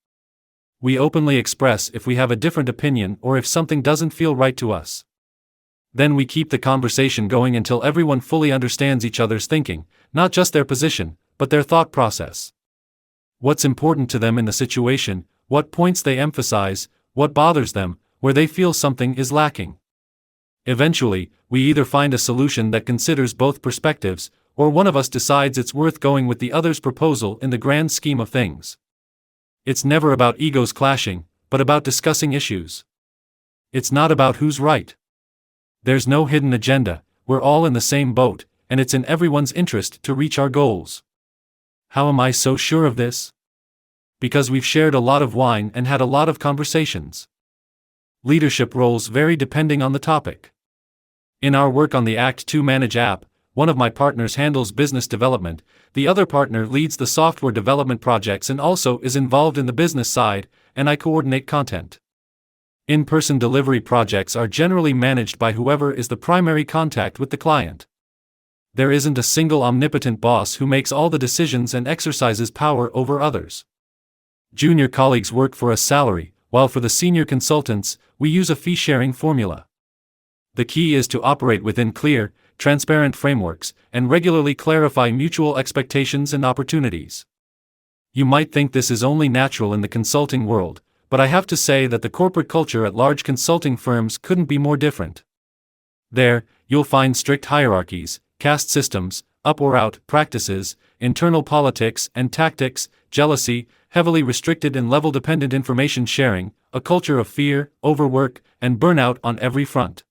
We openly express if we have a different opinion or if something doesn't feel right to us. Then we keep the conversation going until everyone fully understands each other's thinking, not just their position, but their thought process. What's important to them in the situation, what points they emphasize, what bothers them, where they feel something is lacking. Eventually, we either find a solution that considers both perspectives, or one of us decides it's worth going with the other's proposal in the grand scheme of things. It's never about egos clashing, but about discussing issues. It's not about who's right. There's no hidden agenda, we're all in the same boat, and it's in everyone's interest to reach our goals. How am I so sure of this? Because we've shared a lot of wine and had a lot of conversations. Leadership roles vary depending on the topic. In our work on the Act 2 Manage app, one of my partners handles business development, the other partner leads the software development projects and also is involved in the business side, and I coordinate content. In-person delivery projects are generally managed by whoever is the primary contact with the client. There isn't a single omnipotent boss who makes all the decisions and exercises power over others. Junior colleagues work for a salary, while for the senior consultants, we use a fee-sharing formula. The key is to operate within clear, transparent frameworks, and regularly clarify mutual expectations and opportunities. You might think this is only natural in the consulting world, but I have to say that the corporate culture at large consulting firms couldn't be more different. There, you'll find strict hierarchies, caste systems, up or out practices, internal politics and tactics, jealousy, heavily restricted and level-dependent information sharing, a culture of fear, overwork, and burnout on every front.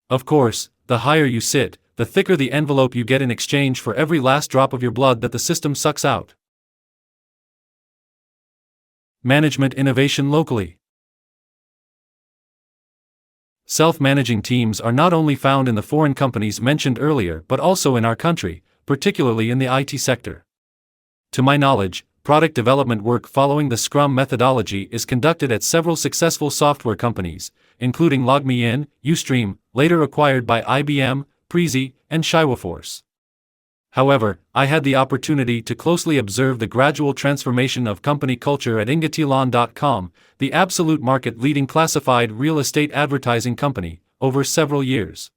Of course, the higher you sit, the thicker the envelope you get in exchange for every last drop of your blood that the system sucks out. Management innovation locally. Self-managing teams are not only found in the foreign companies mentioned earlier but also in our country, particularly in the IT sector. To my knowledge, product development work following the Scrum methodology is conducted at several successful software companies, including LogMeIn, Ustream, later acquired by IBM, Prezi, and Shiwaforce. However, I had the opportunity to closely observe the gradual transformation of company culture at Ingatilon.com, the absolute market-leading classified real estate advertising company, over several years.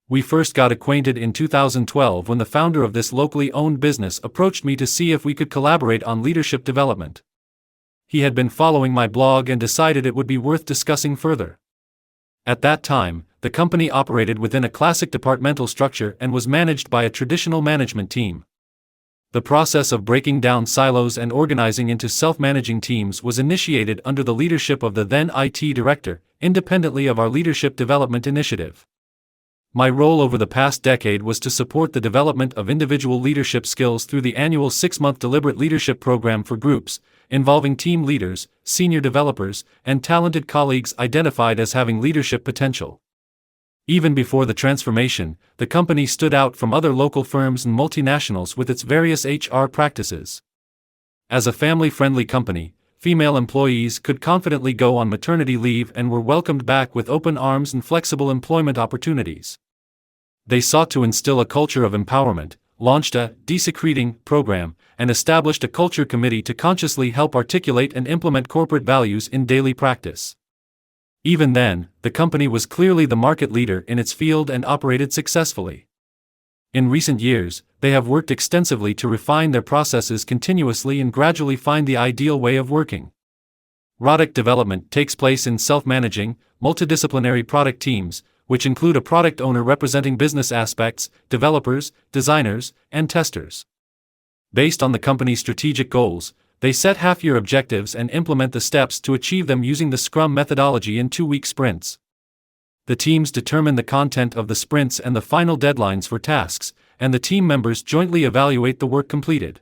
We first got acquainted in 2012 when the founder of this locally owned business approached me to see if we could collaborate on leadership development. He had been following my blog and decided it would be worth discussing further. At that time, the company operated within a classic departmental structure and was managed by a traditional management team. The process of breaking down silos and organizing into self-managing teams was initiated under the leadership of the then IT director, independently of our leadership development initiative. My role over the past decade was to support the development of individual leadership skills through the annual 6-month deliberate leadership program for groups, involving team leaders, senior developers, and talented colleagues identified as having leadership potential. Even before the transformation, the company stood out from other local firms and multinationals with its various HR practices. As a family-friendly company, female employees could confidently go on maternity leave and were welcomed back with open arms and flexible employment opportunities. They sought to instill a culture of empowerment, launched a desecreting program, and established a culture committee to consciously help articulate and implement corporate values in daily practice. Even then, the company was clearly the market leader in its field and operated successfully. In recent years, they have worked extensively to refine their processes continuously and gradually find the ideal way of working. Product development takes place in self-managing, multidisciplinary product teams, which include a product owner representing business aspects, developers, designers, and testers. Based on the company's strategic goals, they set half-year objectives and implement the steps to achieve them using the Scrum methodology in 2-week sprints. The teams determine the content of the sprints and the final deadlines for tasks, and the team members jointly evaluate the work completed.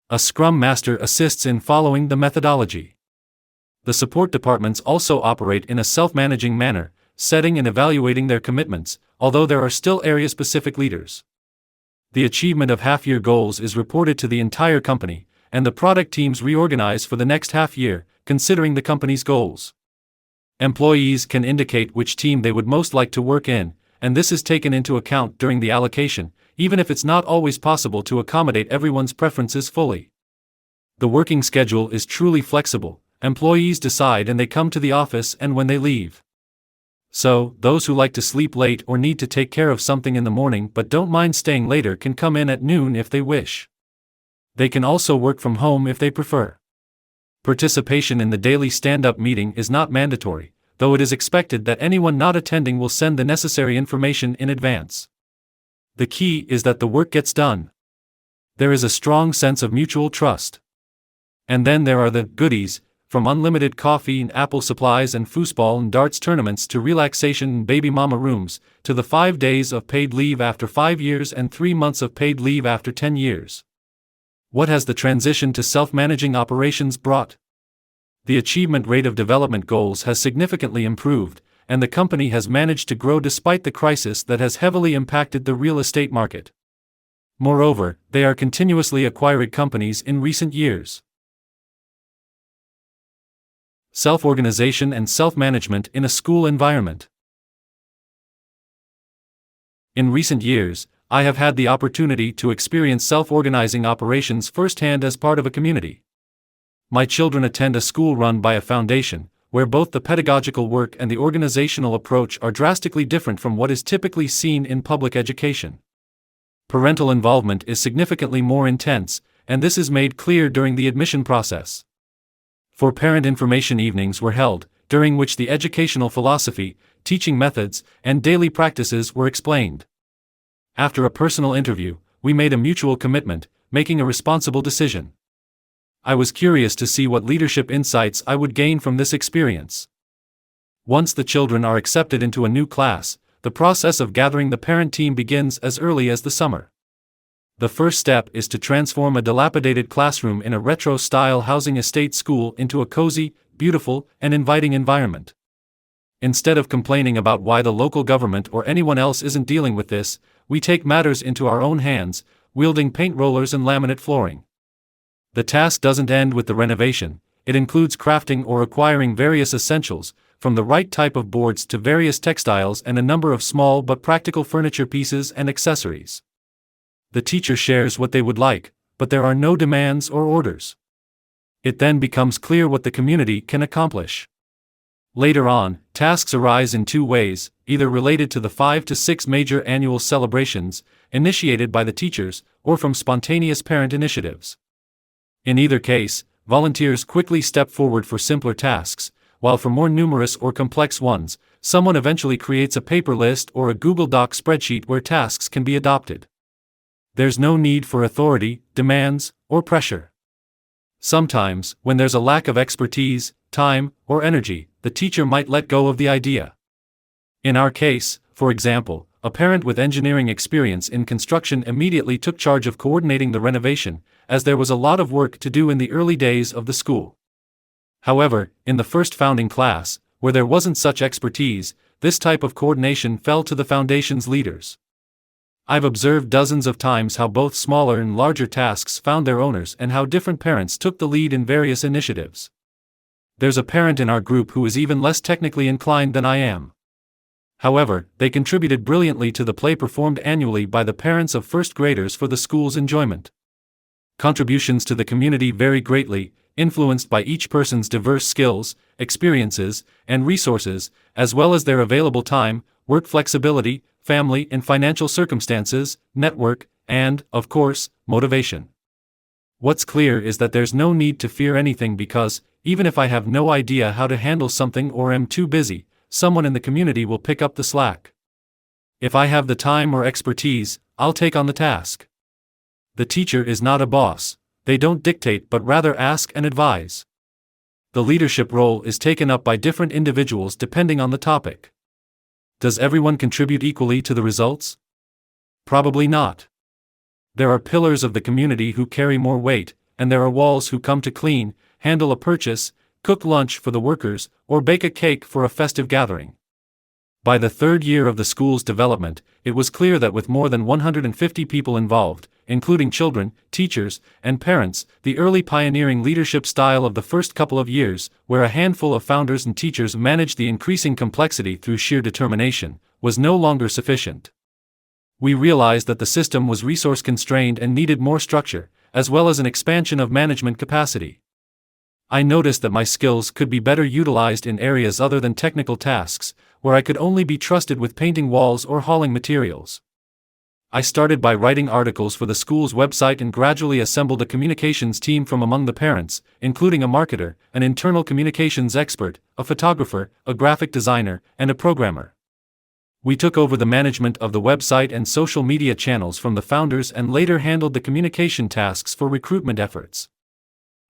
A Scrum Master assists in following the methodology. The support departments also operate in a self-managing manner, setting and evaluating their commitments, although there are still area-specific leaders. The achievement of half-year goals is reported to the entire company, and the product teams reorganize for the next half year, considering the company's goals. Employees can indicate which team they would most like to work in, and this is taken into account during the allocation, even if it's not always possible to accommodate everyone's preferences fully. The working schedule is truly flexible. Employees decide and they come to the office and when they leave. So, those who like to sleep late or need to take care of something in the morning but don't mind staying later can come in at noon if they wish. They can also work from home if they prefer. Participation in the daily stand-up meeting is not mandatory, though it is expected that anyone not attending will send the necessary information in advance. The key is that the work gets done. There is a strong sense of mutual trust. And then there are the goodies, from unlimited coffee and apple supplies and foosball and darts tournaments to relaxation and baby mama rooms, to the 5 days of paid leave after 5 years and 3 months of paid leave after 10 years. What has the transition to self-managing operations brought? The achievement rate of development goals has significantly improved, and the company has managed to grow despite the crisis that has heavily impacted the real estate market. Moreover, they are continuously acquiring companies in recent years. Self-organization and self-management in a school environment. In recent years, I have had the opportunity to experience self-organizing operations firsthand as part of a community. My children attend a school run by a foundation, where both the pedagogical work and the organizational approach are drastically different from what is typically seen in public education. Parental involvement is significantly more intense, and this is made clear during the admission process. 4 parent information evenings were held, during which the educational philosophy, teaching methods, and daily practices were explained. After a personal interview, we made a mutual commitment, making a responsible decision. I was curious to see what leadership insights I would gain from this experience. Once the children are accepted into a new class, the process of gathering the parent team begins as early as the summer. The first step is to transform a dilapidated classroom in a retro-style housing estate school into a cozy, beautiful, and inviting environment. Instead of complaining about why the local government or anyone else isn't dealing with this, we take matters into our own hands, wielding paint rollers and laminate flooring. The task doesn't end with the renovation, it includes crafting or acquiring various essentials, from the right type of boards to various textiles and a number of small but practical furniture pieces and accessories. The teacher shares what they would like, but there are no demands or orders. It then becomes clear what the community can accomplish. Later on, tasks arise in 2 ways, either related to the 5 to 6 major annual celebrations, initiated by the teachers, or from spontaneous parent initiatives. In either case, volunteers quickly step forward for simpler tasks, while for more numerous or complex ones, someone eventually creates a paper list or a Google Doc spreadsheet where tasks can be adopted. There's no need for authority, demands, or pressure. Sometimes, when there's a lack of expertise, time, or energy, the teacher might let go of the idea. In our case, for example, a parent with engineering experience in construction immediately took charge of coordinating the renovation, as there was a lot of work to do in the early days of the school. However, in the first founding class, where there wasn't such expertise, this type of coordination fell to the foundation's leaders. I've observed dozens of times how both smaller and larger tasks found their owners and how different parents took the lead in various initiatives. There's a parent in our group who is even less technically inclined than I am. However, they contributed brilliantly to the play performed annually by the parents of first graders for the school's enjoyment. Contributions to the community vary greatly, influenced by each person's diverse skills, experiences, and resources, as well as their available time, work flexibility, family and financial circumstances, network, and, of course, motivation. What's clear is that there's no need to fear anything because, even if I have no idea how to handle something or am too busy, someone in the community will pick up the slack. If I have the time or expertise, I'll take on the task. The teacher is not a boss. They don't dictate but rather ask and advise. The leadership role is taken up by different individuals depending on the topic. Does everyone contribute equally to the results? Probably not. There are pillars of the community who carry more weight, and there are walls who come to clean, handle a purchase, cook lunch for the workers, or bake a cake for a festive gathering. By the third year of the school's development, it was clear that with more than 150 people involved, including children, teachers, and parents, the early pioneering leadership style of the first couple of years, where a handful of founders and teachers managed the increasing complexity through sheer determination, was no longer sufficient. We realized that the system was resource-constrained and needed more structure, as well as an expansion of management capacity. I noticed that my skills could be better utilized in areas other than technical tasks, where I could only be trusted with painting walls or hauling materials. I started by writing articles for the school's website and gradually assembled a communications team from among the parents, including a marketer, an internal communications expert, a photographer, a graphic designer, and a programmer. We took over the management of the website and social media channels from the founders and later handled the communication tasks for recruitment efforts.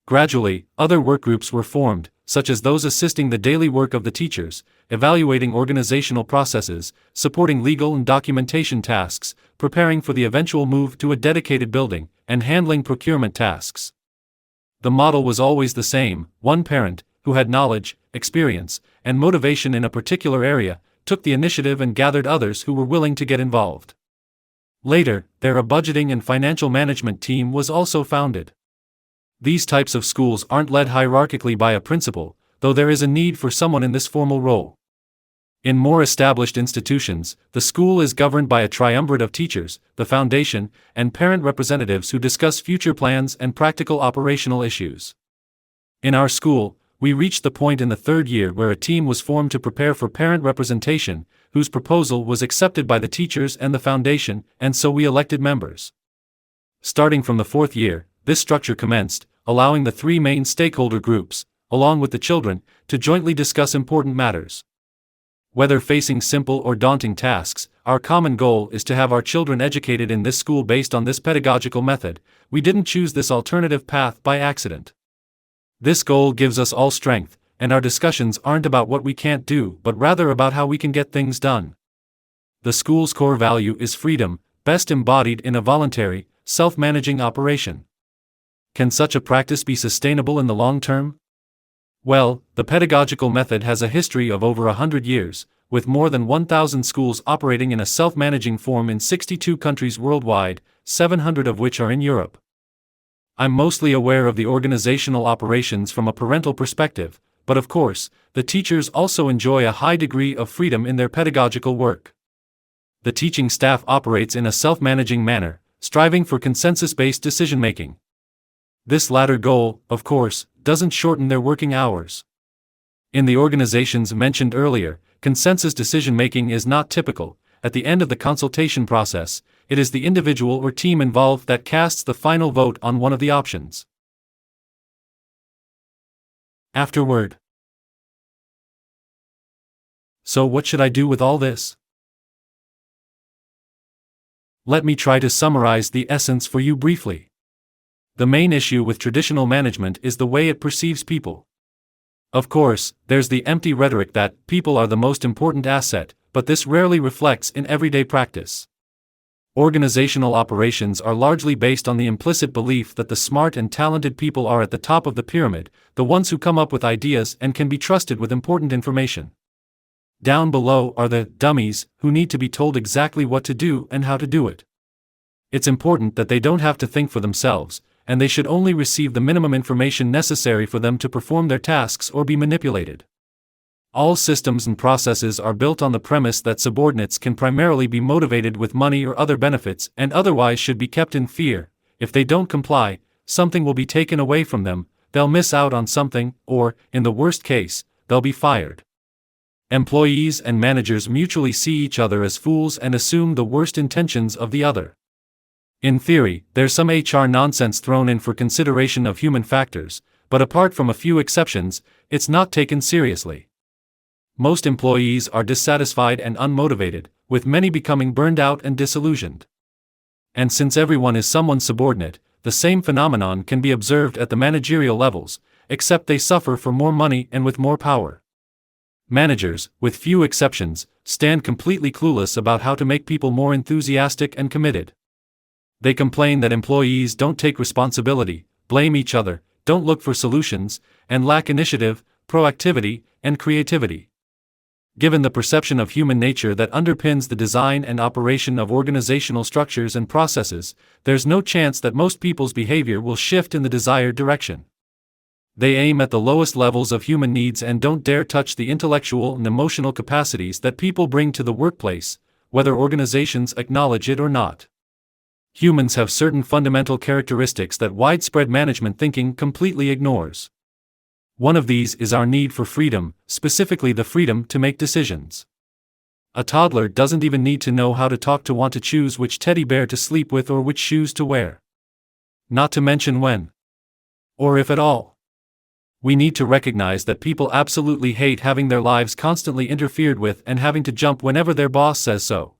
Gradually, other workgroups were formed, such as those assisting the daily work of the teachers, evaluating organizational processes, supporting legal and documentation tasks, preparing for the eventual move to a dedicated building, and handling procurement tasks. The model was always the same: one parent, who had knowledge, experience, and motivation in a particular area, took the initiative and gathered others who were willing to get involved. Later, a budgeting and financial management team was also founded. These types of schools aren't led hierarchically by a principal, though there is a need for someone in this formal role. In more established institutions, the school is governed by a triumvirate of teachers, the foundation, and parent representatives who discuss future plans and practical operational issues. In our school, we reached the point in the third year where a team was formed to prepare for parent representation, whose proposal was accepted by the teachers and the foundation, and so we elected members. Starting from the fourth year, this structure commenced, allowing the three main stakeholder groups, along with the children, to jointly discuss important matters. Whether facing simple or daunting tasks, our common goal is to have our children educated in this school based on this pedagogical method. We didn't choose this alternative path by accident. This goal gives us all strength, and our discussions aren't about what we can't do, but rather about how we can get things done. The school's core value is freedom, best embodied in a voluntary, self-managing operation. Can such a practice be sustainable in the long term? Well, the pedagogical method has a history of over 100 years, with more than 1,000 schools operating in a self-managing form in 62 countries worldwide, 700 of which are in Europe. I'm mostly aware of the organizational operations from a parental perspective, but of course, the teachers also enjoy a high degree of freedom in their pedagogical work. The teaching staff operates in a self-managing manner, striving for consensus-based decision-making. This latter goal, of course, doesn't shorten their working hours. In the organizations mentioned earlier, consensus decision-making is not typical. At the end of the consultation process, it is the individual or team involved that casts the final vote on one of the options. Afterward. So what should I do with all this? Let me try to summarize the essence for you briefly. The main issue with traditional management is the way it perceives people. Of course, there's the empty rhetoric that people are the most important asset, but this rarely reflects in everyday practice. Organizational operations are largely based on the implicit belief that the smart and talented people are at the top of the pyramid, the ones who come up with ideas and can be trusted with important information. Down below are the dummies, who need to be told exactly what to do and how to do it. It's important that they don't have to think for themselves, and they should only receive the minimum information necessary for them to perform their tasks or be manipulated. All systems and processes are built on the premise that subordinates can primarily be motivated with money or other benefits and otherwise should be kept in fear. If they don't comply, something will be taken away from them, they'll miss out on something, or, in the worst case, they'll be fired. Employees and managers mutually see each other as fools and assume the worst intentions of the other. In theory, there's some HR nonsense thrown in for consideration of human factors, but apart from a few exceptions, it's not taken seriously. Most employees are dissatisfied and unmotivated, with many becoming burned out and disillusioned. And since everyone is someone's subordinate, the same phenomenon can be observed at the managerial levels, except they suffer for more money and with more power. Managers, with few exceptions, stand completely clueless about how to make people more enthusiastic and committed. They complain that employees don't take responsibility, blame each other, don't look for solutions, and lack initiative, proactivity, and creativity. Given the perception of human nature that underpins the design and operation of organizational structures and processes, there's no chance that most people's behavior will shift in the desired direction. They aim at the lowest levels of human needs and don't dare touch the intellectual and emotional capacities that people bring to the workplace, whether organizations acknowledge it or not. Humans have certain fundamental characteristics that widespread management thinking completely ignores. One of these is our need for freedom, specifically the freedom to make decisions. A toddler doesn't even need to know how to talk to want to choose which teddy bear to sleep with or which shoes to wear. Not to mention when. Or if at all. We need to recognize that people absolutely hate having their lives constantly interfered with and having to jump whenever their boss says so.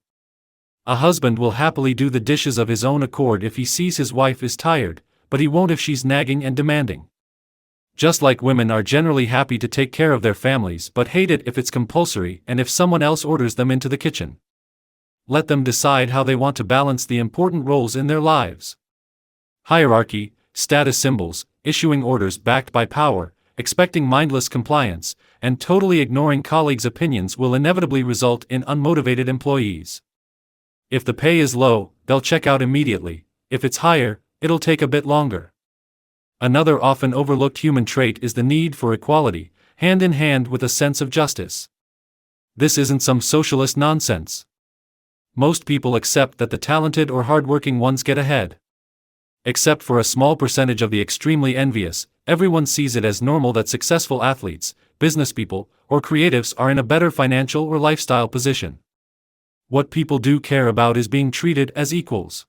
A husband will happily do the dishes of his own accord if he sees his wife is tired, but he won't if she's nagging and demanding. Just like women are generally happy to take care of their families but hate it if it's compulsory and if someone else orders them into the kitchen. Let them decide how they want to balance the important roles in their lives. Hierarchy, status symbols, issuing orders backed by power, expecting mindless compliance, and totally ignoring colleagues' opinions will inevitably result in unmotivated employees. If the pay is low, they'll check out immediately. If it's higher, it'll take a bit longer. Another often overlooked human trait is the need for equality, hand in hand with a sense of justice. This isn't some socialist nonsense. Most people accept that the talented or hardworking ones get ahead. Except for a small percentage of the extremely envious, everyone sees it as normal that successful athletes, businesspeople, or creatives are in a better financial or lifestyle position. What people do care about is being treated as equals.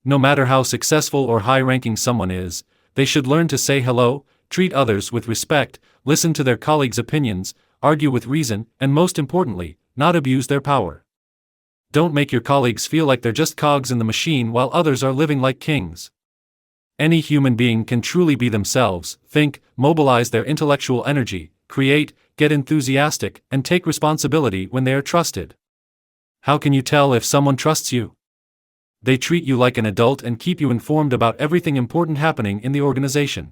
No matter how successful or high-ranking someone is, they should learn to say hello, treat others with respect, listen to their colleagues' opinions, argue with reason, and most importantly, not abuse their power. Don't make your colleagues feel like they're just cogs in the machine while others are living like kings. Any human being can truly be themselves, think, mobilize their intellectual energy, create, get enthusiastic, and take responsibility when they are trusted. How can you tell if someone trusts you? They treat you like an adult and keep you informed about everything important happening in the organization.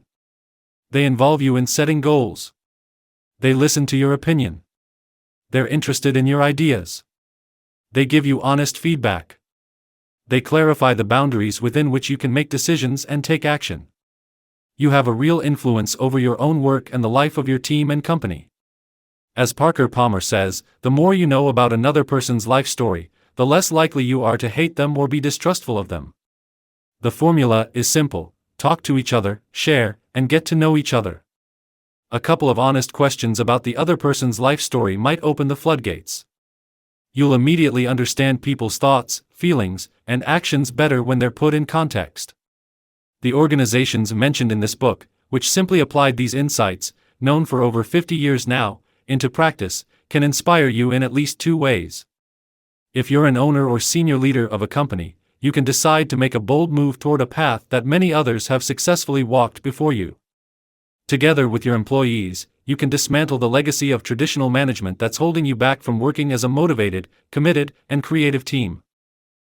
They involve you in setting goals. They listen to your opinion. They're interested in your ideas. They give you honest feedback. They clarify the boundaries within which you can make decisions and take action. You have a real influence over your own work and the life of your team and company. As Parker Palmer says, the more you know about another person's life story, the less likely you are to hate them or be distrustful of them. The formula is simple: talk to each other, share, and get to know each other. A couple of honest questions about the other person's life story might open the floodgates. You'll immediately understand people's thoughts, feelings, and actions better when they're put in context. The organizations mentioned in this book, which simply applied these insights, known for over 50 years now, into practice, can inspire you in at least two ways. If you're an owner or senior leader of a company, you can decide to make a bold move toward a path that many others have successfully walked before you. Together with your employees, you can dismantle the legacy of traditional management that's holding you back from working as a motivated, committed, and creative team.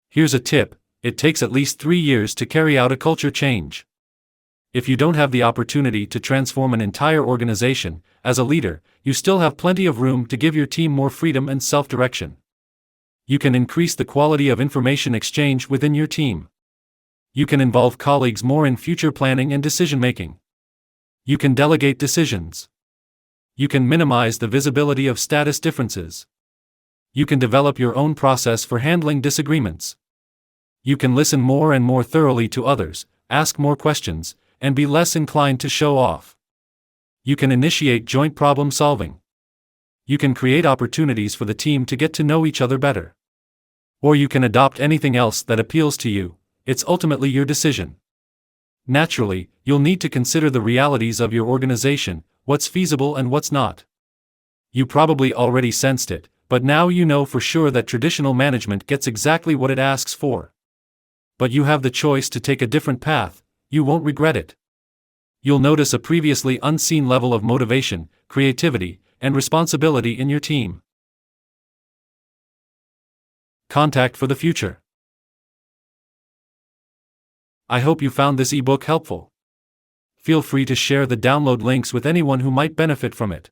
Here's a tip: it takes at least 3 years to carry out a culture change. If you don't have the opportunity to transform an entire organization, as a leader, you still have plenty of room to give your team more freedom and self-direction. You can increase the quality of information exchange within your team. You can involve colleagues more in future planning and decision-making. You can delegate decisions. You can minimize the visibility of status differences. You can develop your own process for handling disagreements. You can listen more and more thoroughly to others, ask more questions, and be less inclined to show off. You can initiate joint problem solving. You can create opportunities for the team to get to know each other better. Or you can adopt anything else that appeals to you. It's ultimately your decision. Naturally, you'll need to consider the realities of your organization, what's feasible and what's not. You probably already sensed it, but now you know for sure that traditional management gets exactly what it asks for. But you have the choice to take a different path. You won't regret it. You'll notice a previously unseen level of motivation, creativity, and responsibility in your team. Contact for the future. I hope you found this ebook helpful. Feel free to share the download links with anyone who might benefit from it.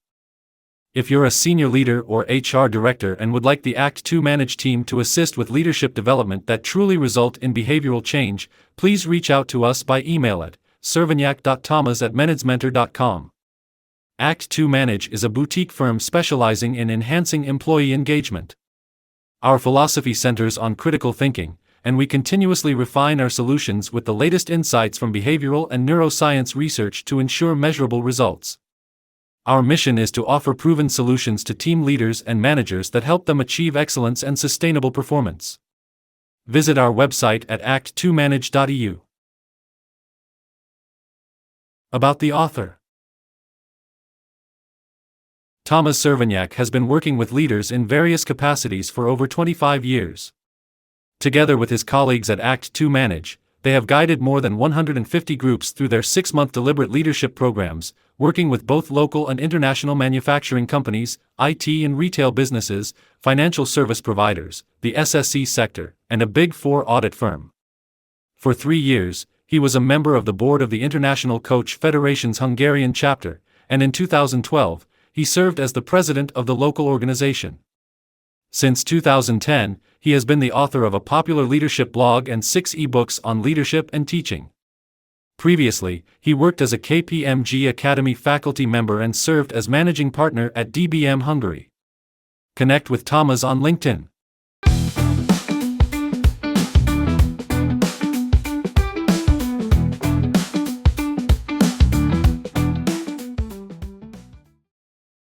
If you're a senior leader or HR director and would like the Act 2 Manage team to assist with leadership development that truly result in behavioral change, please reach out to us by email at cservenyak.tamas@management.com. Act 2 Manage is a boutique firm specializing in enhancing employee engagement. Our philosophy centers on critical thinking, and we continuously refine our solutions with the latest insights from behavioral and neuroscience research to ensure measurable results. Our mission is to offer proven solutions to team leaders and managers that help them achieve excellence and sustainable performance. Visit our website at act2manage.eu. About the author. Tamás Cservenyák has been working with leaders in various capacities for over 25 years. Together with his colleagues at Act 2 Manage, they have guided more than 150 groups through their 6-month deliberate leadership programs, working with both local and international manufacturing companies, IT and retail businesses, financial service providers, the SSC sector, and a Big Four audit firm. For 3 years, he was a member of the board of the International Coach Federation's Hungarian chapter, and in 2012, he served as the president of the local organization. Since 2010, he has been the author of a popular leadership blog and 6 ebooks on leadership and teaching. Previously, he worked as a KPMG Academy faculty member and served as managing partner at DBM Hungary. Connect with Tamas on LinkedIn.